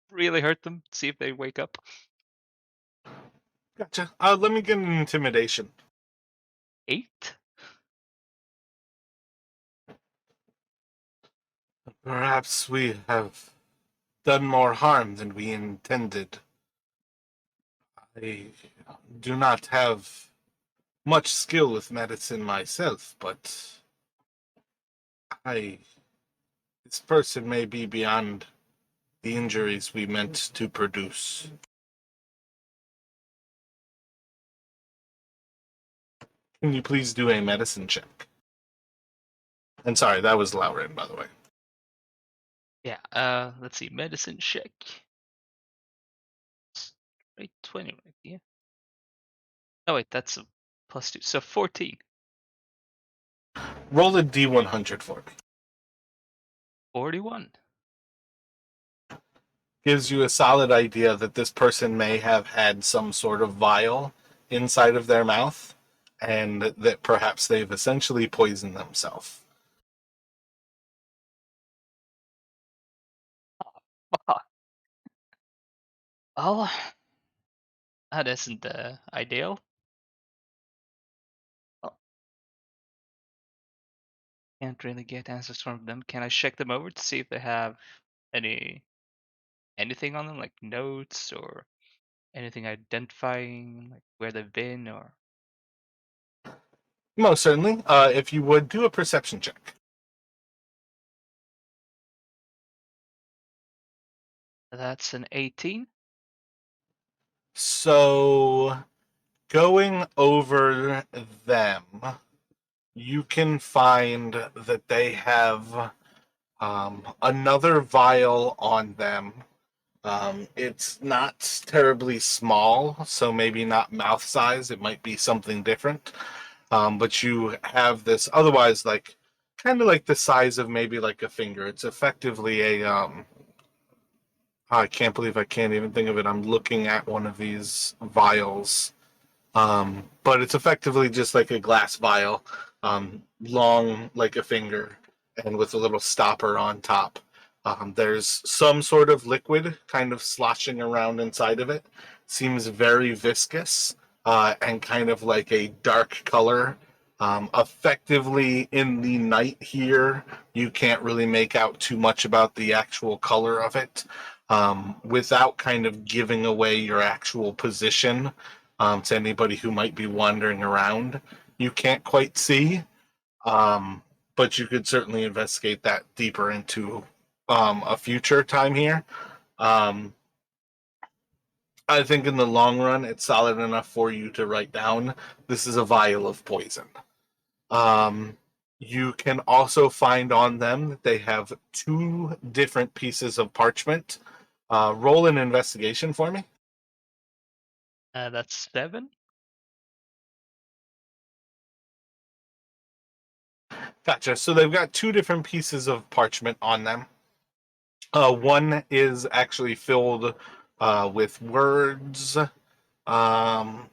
really hurt them. See if they wake up. Gotcha. Let me get an intimidation. 8. Perhaps we have done more harm than we intended. I do not have much skill with medicine myself, but I this person may be beyond the injuries we meant to produce. Can you please do a medicine check? And sorry, that was Lauren, by the way. Yeah. Let's see. Medicine check. Right, 20, right? Yeah. Oh wait, that's a +2. So 14. Roll a D100 for me. 41. Gives you a solid idea that this person may have had some sort of vial inside of their mouth and that perhaps they've essentially poisoned themselves. Fuck. Well, that isn't ideal. Can't really get answers from them. Can I check them over to see if they have anything on them, like notes or anything identifying like where they've been? Or Most certainly. If you would do a perception check. that's an 18. So, going over them, you can find that they have another vial on them. It's not terribly small, so maybe not mouth size. It might be something different. But you have this otherwise like kind of like the size of maybe like a finger. It's effectively a I can't believe I can't even think of it. I'm looking at one of these vials. But it's effectively just like a glass vial, long like a finger, and with a little stopper on top. There's some sort of liquid kind of sloshing around inside of it. Seems very viscous and kind of like a dark color. Effectively, in the night here, you can't really make out too much about the actual color of it without kind of giving away your actual position to anybody who might be wandering around. You can't quite see, but you could certainly investigate that deeper into a future time here. Um, I think in the long run, it's solid enough for you to write down this is a vial of poison. Um, you can also find on them that they have two different pieces of parchment. Roll an investigation for me. That's 7. Gotcha. So they've got two different pieces of parchment on them. One is actually filled with words, and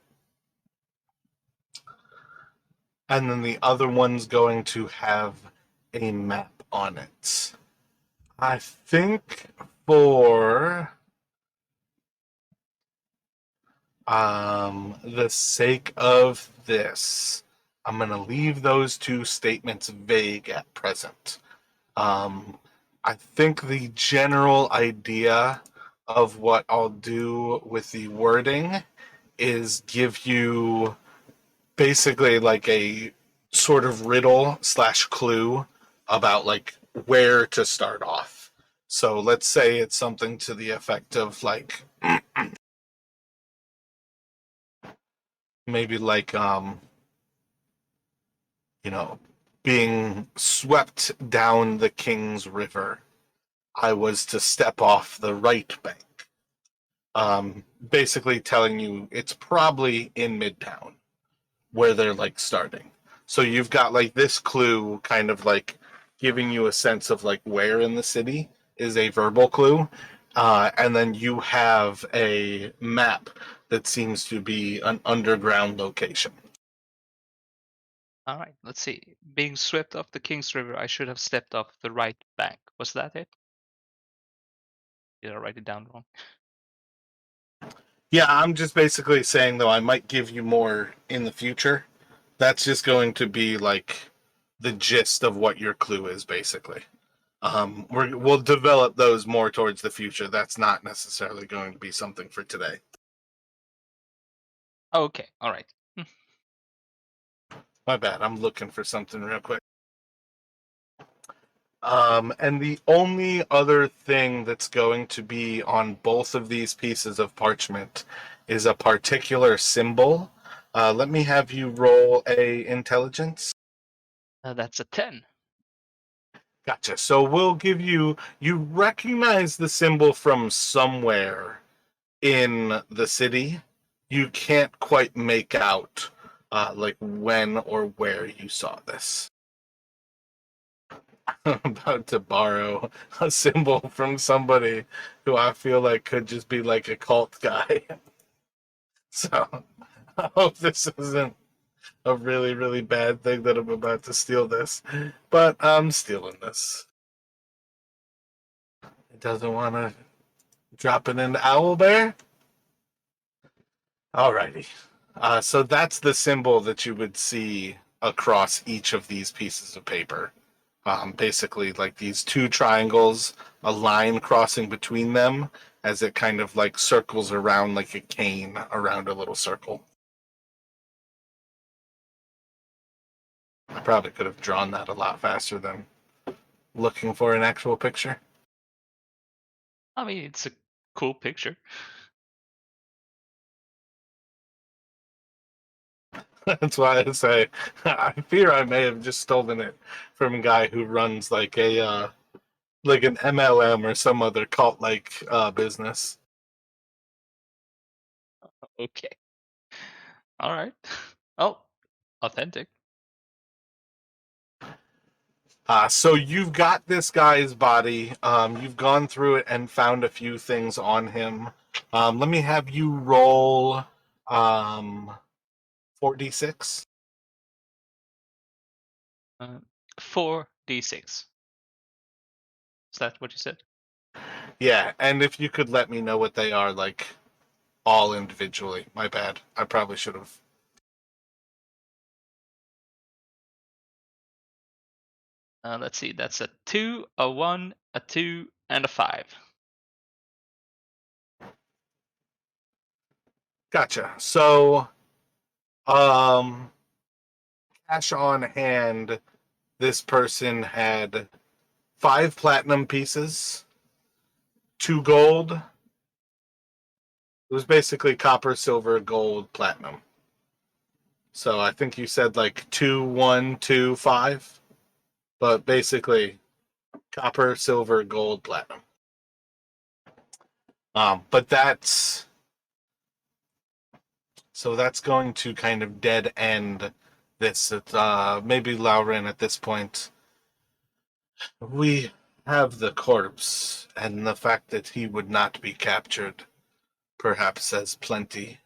then the other one's going to have a map on it. I think for the sake of this, I'm going to leave those two statements vague at present. Um, I think the general idea of what I'll do with the wording is give you basically like a sort of riddle slash clue about like where to start off. So let's say it's something to the effect of like maybe like you know being swept down the King's River. I was to step off the right bank. Basically telling you it's probably in Midtown where they're like starting. So you've got like this clue kind of like giving you a sense of like where in the city is a verbal clue. And then you have a map that seems to be an underground location. All right, let's see. Being swept off the King's River, I should have stepped off the right bank. Was that it? Did I write it down wrong? Yeah, I'm just basically saying though I might give you more in the future. That's just going to be like the gist of what your clue is basically. We'll develop those more towards the future. That's not necessarily going to be something for today. Oh, okay, all right. My bad. I'm looking for something real quick. And the only other thing that's going to be on both of these pieces of parchment is a particular symbol. Let me have you roll a intelligence. That's a 10. Gotcha. So we'll give you, you recognize the symbol from somewhere in the city. You can't quite make out like when or where you saw this. I'm about to borrow a symbol from somebody who I feel like could just be like a cult guy. So I hope this isn't a really, really bad thing that I'm about to steal this. But I'm stealing this. It doesn't want to drop it into Owlbear. Alrighty. So that's the symbol that you would see across each of these pieces of paper. basically like these two triangles, a line crossing between them as it kind of like circles around like a cane around a little circle. I probably could have drawn that a lot faster than looking for an actual picture. I mean, it's a cool picture. That's why I say I fear I may have just stolen it from a guy who runs like an MLM or some other cult like business. Okay. All right. Oh, authentic. So you've got this guy's body. You've gone through it and found a few things on him. Let me have you roll 4d6. 4d6. Is that what you said? Yeah, and if you could let me know what they are, like all individually. My bad. I probably should have. Let's see. That's a 2, a 1, a 2, and a 5. Gotcha. So, um, cash on hand, this person had 5 platinum pieces, 2 gold. It was basically copper, silver, gold, platinum. So I think you said like 2, 1, 2, 5, but basically copper, silver, gold, platinum. But that's going to kind of dead end this. Maybe Lauren at this point. We have the corpse, and the fact that he would not be captured perhaps says plenty.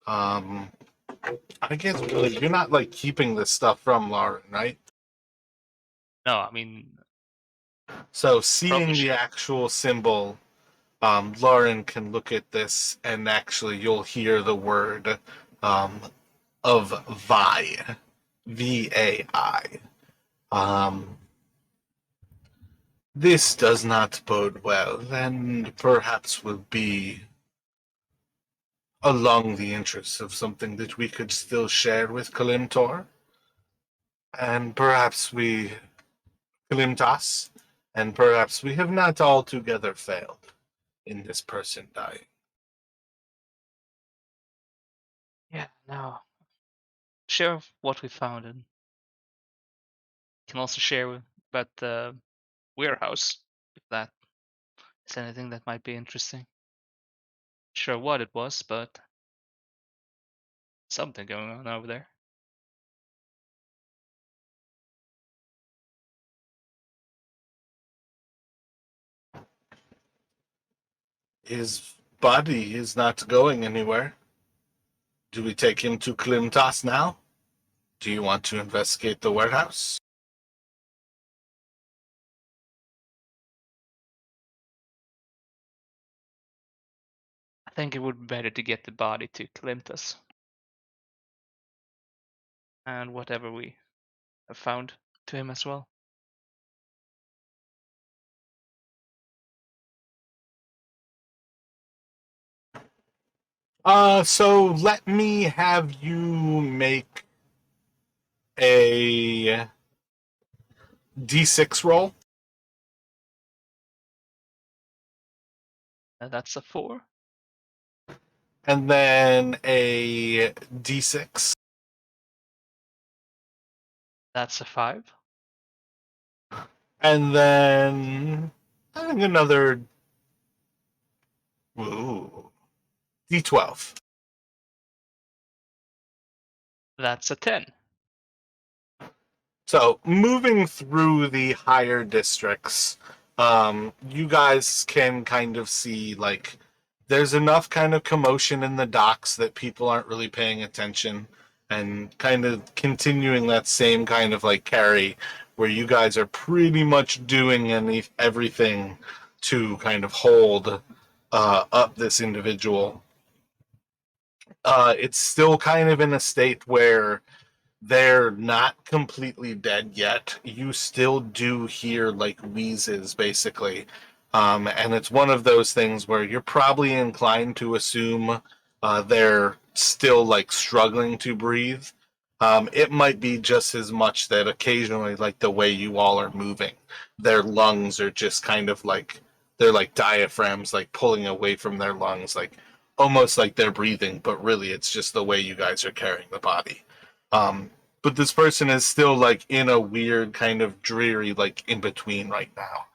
Um, I guess really, you're not like keeping this stuff from Lauren, right? No, I mean, So probably seeing the should. actual symbol, Lauren can look at this, and actually you'll hear the word um, of Vi, VAI. Um, this does not bode well, and perhaps will be along the interests of something that we could still share with Kalimtor, and perhaps we Kalimtas, and perhaps we have not altogether failed in this person dying. Yeah, no. Share what we found and can also share about the warehouse if that is anything that might be interesting. Sure what it was, but something going on over there. His body is not going anywhere. Do we take him to Kalimtas now? Do you want to investigate the warehouse? I think it would be better to get the body to Clintus and whatever we have found to him as well. So let me have you make a D6 roll, That's a 4. and then a D6, That's a 5. and then I think another D12. That's a 10. So moving through the higher districts, you guys can kind of see like there's enough kind of commotion in the docks that people aren't really paying attention, and kind of continuing that same kind of like carry where you guys are pretty much doing everything to kind of hold up this individual. It's still kind of in a state where They're not completely dead yet. You still do hear like wheezes, basically. And it's one of those things where you're probably inclined to assume they're still like struggling to breathe. It might be just as much that occasionally, like the way you all are moving, their lungs are just kind of like they're like diaphragms, like pulling away from their lungs, like almost like they're breathing, but really it's just the way you guys are carrying the body. Um, but this person is still like in a weird kind of dreary like in between right now.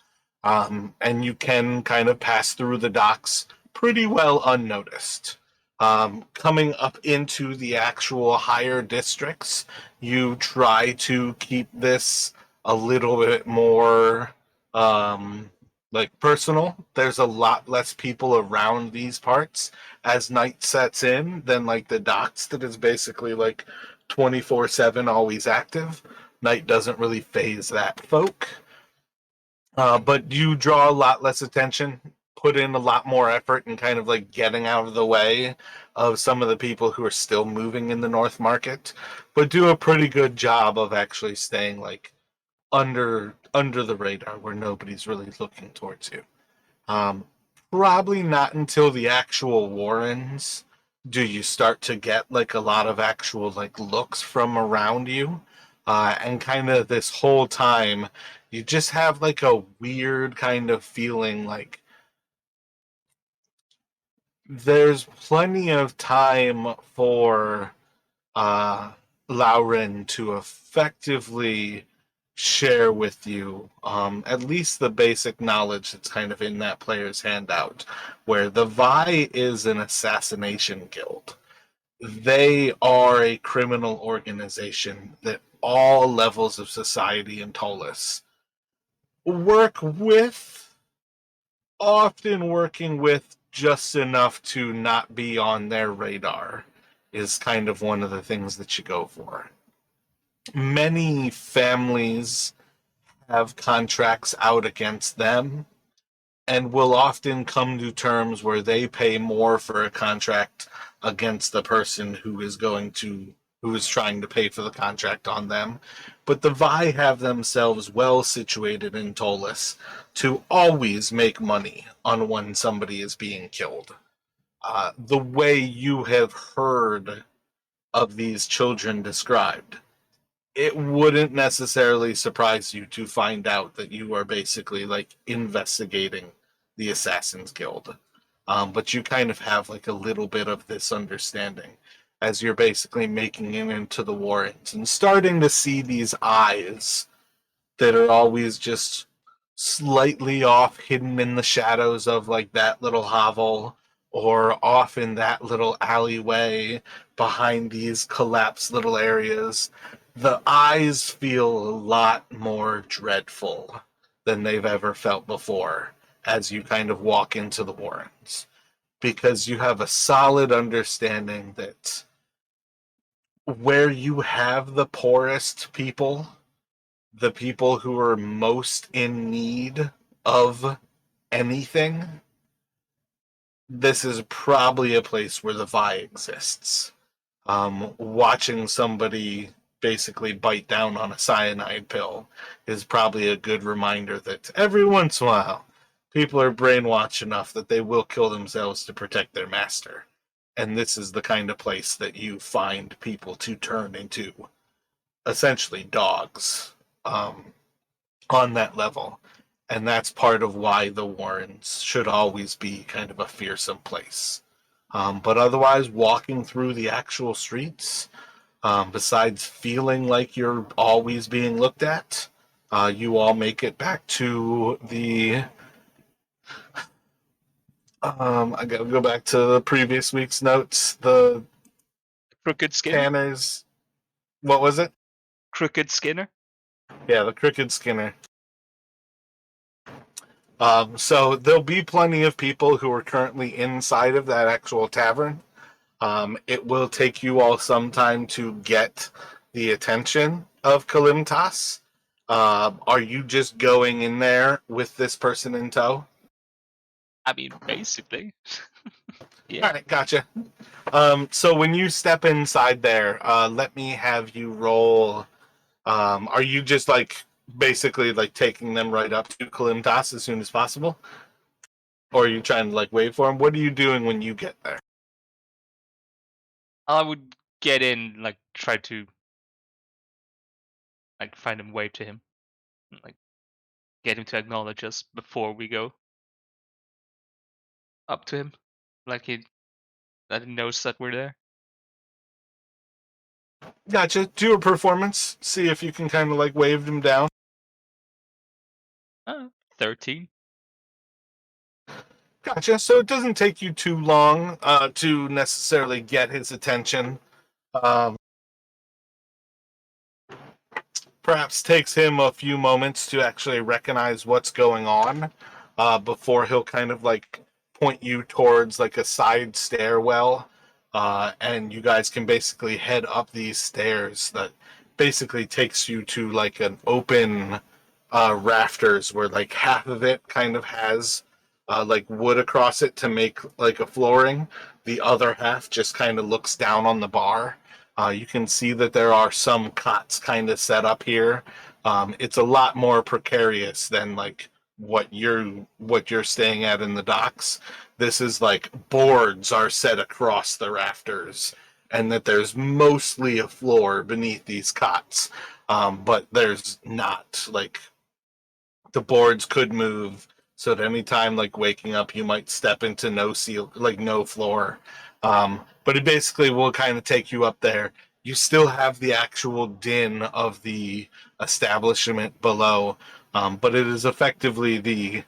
And you can kind of pass through the docks pretty well unnoticed. Coming up into the actual higher districts, you try to keep this a little bit more um, like personal. There's a lot less people around these parts as night sets in than like the docks that is basically like 24/7 always active. Night doesn't really phase that folk. But you draw a lot less attention, put in a lot more effort in kind of like getting out of the way of some of the people who are still moving in the North Market, but do a pretty good job of actually staying like under the radar where nobody's really looking towards you. Um, Probably not until the actual Warrens do you start to get like a lot of actual like looks from around you. And kind of this whole time, you just have like a weird kind of feeling like there's plenty of time for Lauren to effectively share with you at least the basic knowledge that's kind of in that player's handout, where the Vi is an assassination guild. They are a criminal organization that all levels of society in Tolis work with, often working with just enough to not be on their radar is kind of one of the things that you go for. Many families have contracts out against them and will often come to terms where they pay more for a contract against the person who is trying to pay for the contract on them. But the Vi have themselves well situated in Tolis to always make money on when somebody is being killed. The way you have heard of these children described, it wouldn't necessarily surprise you to find out that you are basically like investigating the Assassins Guild. But you kind of have like a little bit of this understanding as you're basically making it into the Warrens and starting to see these eyes that are always just slightly off, hidden in the shadows of like that little hovel or off in that little alleyway behind these collapsed little areas. The eyes feel a lot more dreadful than they've ever felt before as you kind of walk into the Warrens, because you have a solid understanding that where you have the poorest people, the people who are most in need of anything, this is probably a place where the Vi exists. Watching somebody basically bite down on a cyanide pill is probably a good reminder that every once in a while, people are brainwashed enough that they will kill themselves to protect their master. And this is the kind of place that you find people to turn into essentially dogs. On that level. And that's part of why the Warrens should always be kind of a fearsome place. But otherwise, walking through the actual streets, besides feeling like you're always being looked at, you all make it back to the. I gotta go back to the previous week's notes. The Crooked Skinner? Canners. What was it? Crooked Skinner? Yeah, the Crooked Skinner. So there'll be plenty of people who are currently inside of that actual tavern. It will take you all some time to get the attention of Kalimtas. Are you just going in there with this person in tow? I mean, basically. All Yeah. right, gotcha. So when you step inside there, let me have you roll. Are you just like basically like taking them right up to Kalimtas as soon as possible? Or are you trying to like wait for him? What are you doing when you get there? I would get in, like try to like find him, wave to him, and, like get him to acknowledge us before we go up to him, like that he knows that we're there. Gotcha. Do a performance. See if you can kind of like wave him down. 13. Gotcha. So it doesn't take you too long to necessarily get his attention. Um, Perhaps takes him a few moments to actually recognize what's going on before he'll kind of like point you towards like a side stairwell. And you guys can basically head up these stairs that basically takes you to like an open rafters where like half of it kind of has like wood across it to make like a flooring. The other half just kind of looks down on the bar. You can see that there are some cots kind of set up here. It's a lot more precarious than like what you're staying at in the docks. This is like boards are set across the rafters, and that there's mostly a floor beneath these cots. But there's not like the boards could move so at any time like waking up you might step into no floor. But it basically will kind of take you up there. You still have the actual din of the establishment below, but it is effectively the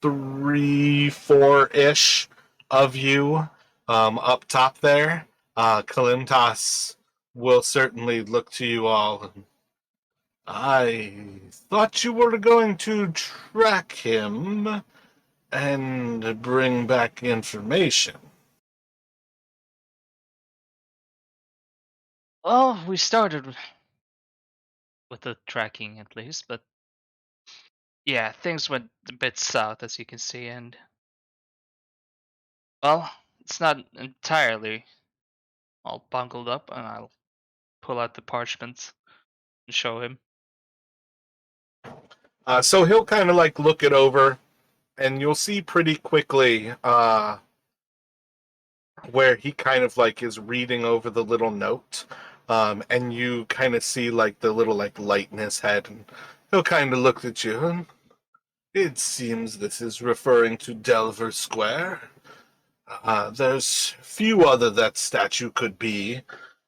3, 4 ish of you up top there. Kalimtas will certainly look to you all. I thought you were going to track him and bring back information. Well, we started with the tracking at least, but yeah, things went a bit south as you can see, and well, it's not entirely all bungled up, and I'll pull out the parchments and show him. So he'll kind of like look it over, and you'll see pretty quickly where he kind of like is reading over the little note, and you kind of see like the little like light in his head, and he'll kind of look at you. And it seems this is referring to Delver Square. There's few other that statue could be.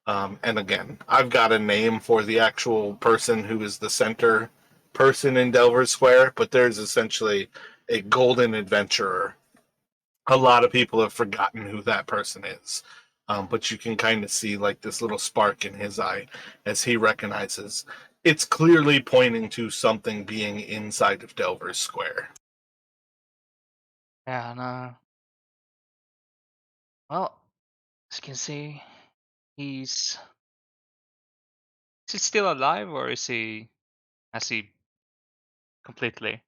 And again, I've got a name for the actual person who is the center person in Delver Square, but there's essentially a golden adventurer. A lot of people have forgotten who that person is. But you can kind of see like this little spark in his eye as he recognizes it's clearly pointing to something being inside of Delver Square. Yeah, and well, as you can see, he's is he still alive, or is he has he completely?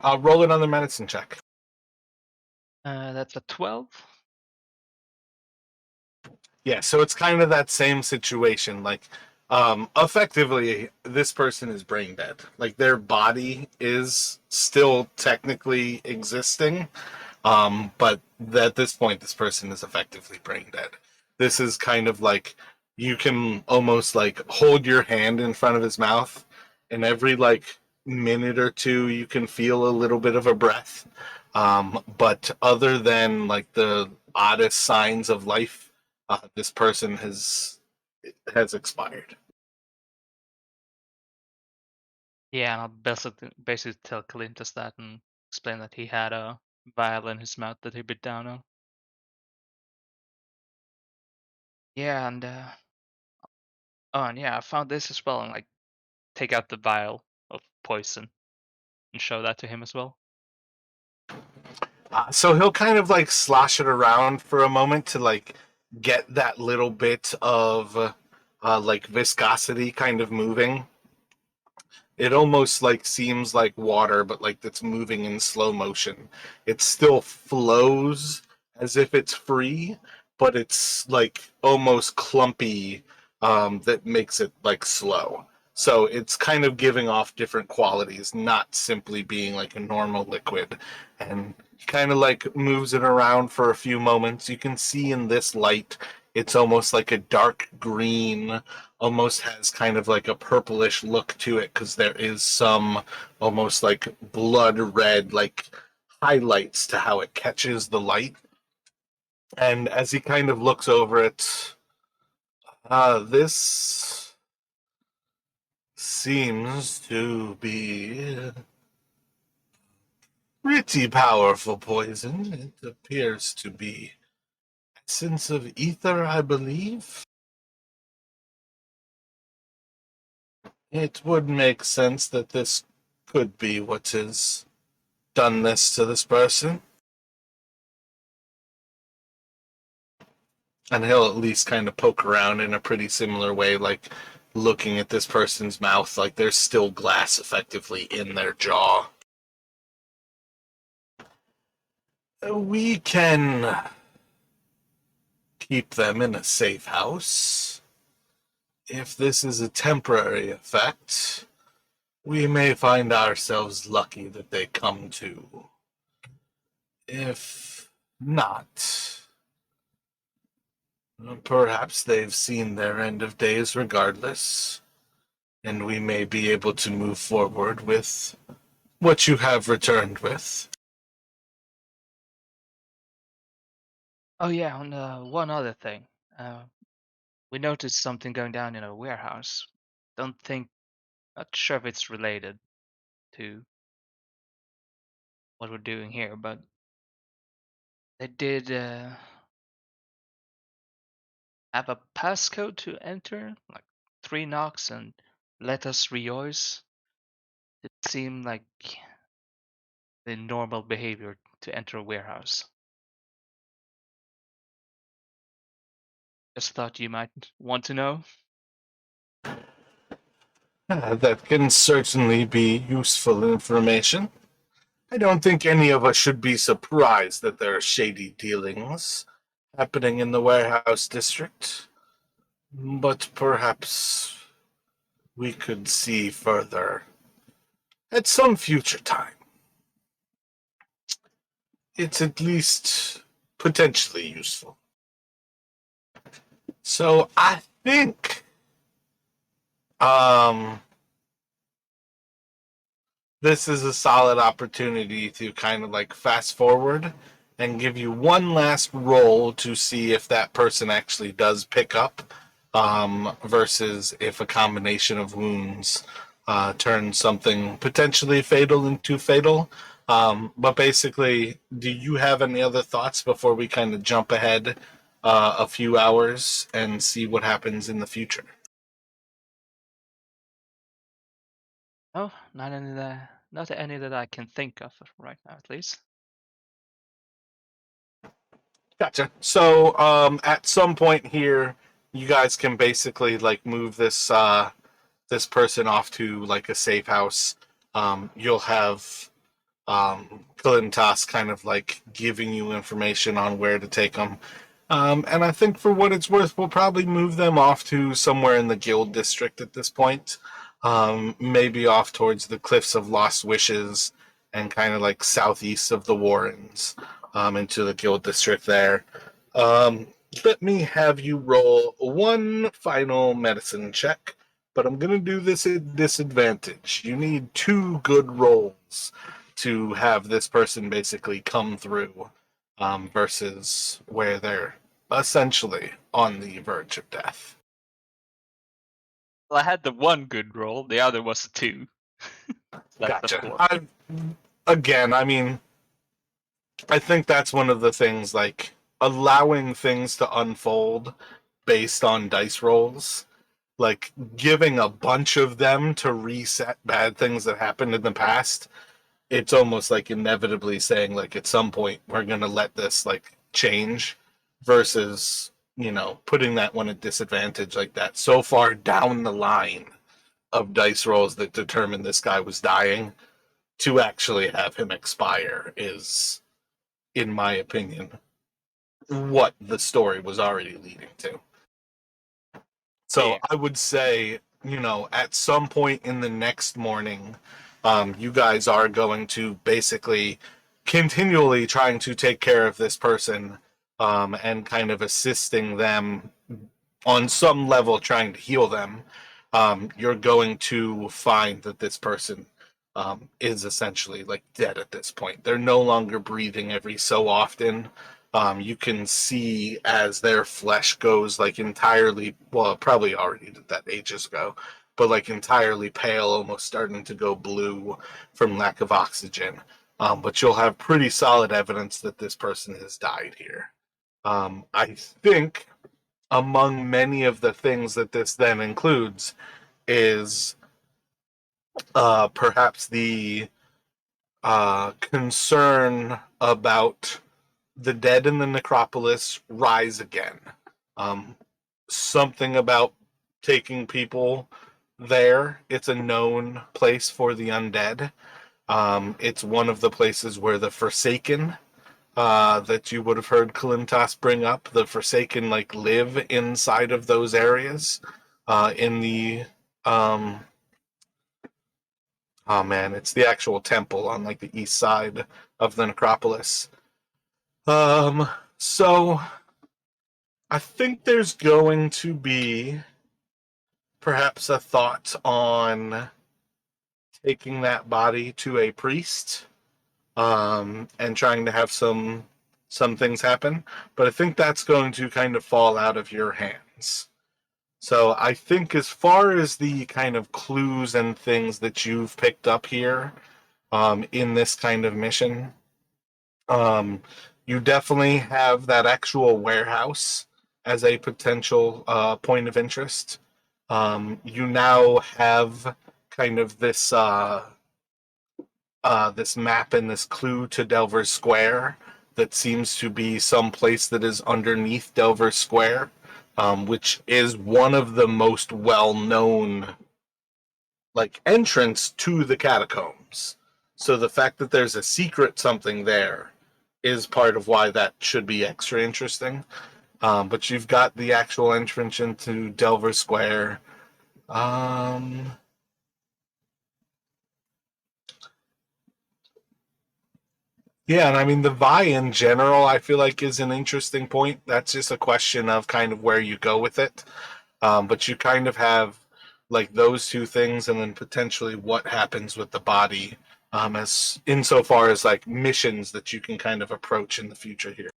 Roll another medicine check. That's a 12. Yeah, so it's kind of that same situation. Like, effectively, this person is brain dead. Like, their body is still technically existing, but at this point, this person is effectively brain dead. This is kind of like you can almost like hold your hand in front of his mouth, and every like minute or two, you can feel a little bit of a breath. But other than like the oddest signs of life, this person has expired. Yeah, and I'll basically tell Kalintas that and explain that he had a vial in his mouth that he bit down on. Yeah, and oh, and yeah, I found this as well, and like take out the vial of poison and show that to him as well. So he'll kind of like slosh it around for a moment to like get that little bit of like viscosity kind of moving. It almost like seems like water, but like that's moving in slow motion. It still flows as if it's free, but it's like almost clumpy, that makes it like slow. So it's kind of giving off different qualities, not simply being like a normal liquid. And he kind of like moves it around for a few moments. You can see in this light, it's almost like a dark green, almost has kind of like a purplish look to it because there is some almost like blood red, like highlights to how it catches the light. And as he kind of looks over it, this seems to be pretty powerful poison. It appears to be essence of ether, I believe. It would make sense that this could be what has done this to this person. And he'll at least kind of poke around in a pretty similar way, like looking at this person's mouth, like there's still glass effectively in their jaw. We can keep them in a safe house. If this is a temporary effect, we may find ourselves lucky that they come to. If not, perhaps they've seen their end of days regardless, and we may be able to move forward with what you have returned with. Oh yeah, and one other thing. We noticed something going down in a warehouse. Don't think, not sure if it's related to what we're doing here, but they did have a passcode to enter, like 3 knocks and let us rejoice. It seemed like the normal behavior to enter a warehouse. Just thought you might want to know. That can certainly be useful information. I don't think any of us should be surprised that there are shady dealings happening in the warehouse district, but perhaps we could see further at some future time. It's at least potentially useful. So I think um, this is a solid opportunity to kind of like fast forward and give you one last roll to see if that person actually does pick up, versus if a combination of wounds turns something potentially fatal into fatal. But basically, do you have any other thoughts before we kind of jump ahead a few hours and see what happens in the future? Oh, not any that I can think of right now, at least. Gotcha. So, at some point here, you guys can basically like move this person off to like a safe house. You'll have Kalintas kind of like giving you information on where to take them. And I think for what it's worth, we'll probably move them off to somewhere in the Guild District at this point. Maybe off towards the Cliffs of Lost Wishes and kind of like southeast of the Warrens, into the Guild District there. Um, Let me have you roll one final medicine check, but I'm going to do this at disadvantage. You need 2 good rolls to have this person basically come through, versus where they're essentially on the verge of death. Well, I had the one good roll, the other was a 2. That's the Gotcha. 4. Again, I mean, I think that's one of the things, like allowing things to unfold based on dice rolls, like giving a bunch of them to reset bad things that happened in the past. It's almost like inevitably saying like at some point we're going to let this like change, versus putting that one at disadvantage like that so far down the line of dice rolls that determine this guy was dying, to actually have him expire is, in my opinion, what the story was already leading to. So Yeah. I would say, at some point in the next morning, you guys are going to basically continually trying to take care of this person, and kind of assisting them on some level, trying to heal them. You're going to find that this person is essentially like dead at this point. They're no longer breathing every so often. You can see as their flesh goes like entirely, well, it probably already did that ages ago, but like entirely pale, almost starting to go blue from lack of oxygen. But you'll have pretty solid evidence that this person has died here. I think among many of the things that this then includes is perhaps the concern about the dead in the necropolis rise again. Um, Something about taking people there. It's a known place for the undead. It's one of the places where the Forsaken, that you would have heard Kalintas bring up, the Forsaken like live inside of those areas. In the oh man, it's the actual temple on like the east side of the necropolis. So I think there's going to be perhaps a thought on taking that body to a priest, and trying to have some things happen. But I think that's going to kind of fall out of your hands. So I think as far as the kind of clues and things that you've picked up here, in this kind of mission, um, you definitely have that actual warehouse as a potential point of interest. You now have kind of this map and this clue to Delver Square that seems to be some place that is underneath Delver Square, which is one of the most well-known like entrance to the catacombs. So the fact that there's a secret something there is part of why that should be extra interesting. But you've got the actual entrance into Delver Square. Um, Yeah, and I mean the Vi in general, I feel like is an interesting point. That's just a question of kind of where you go with it. But you kind of have like those two things, and then potentially what happens with the body, as insofar as like missions that you can kind of approach in the future here.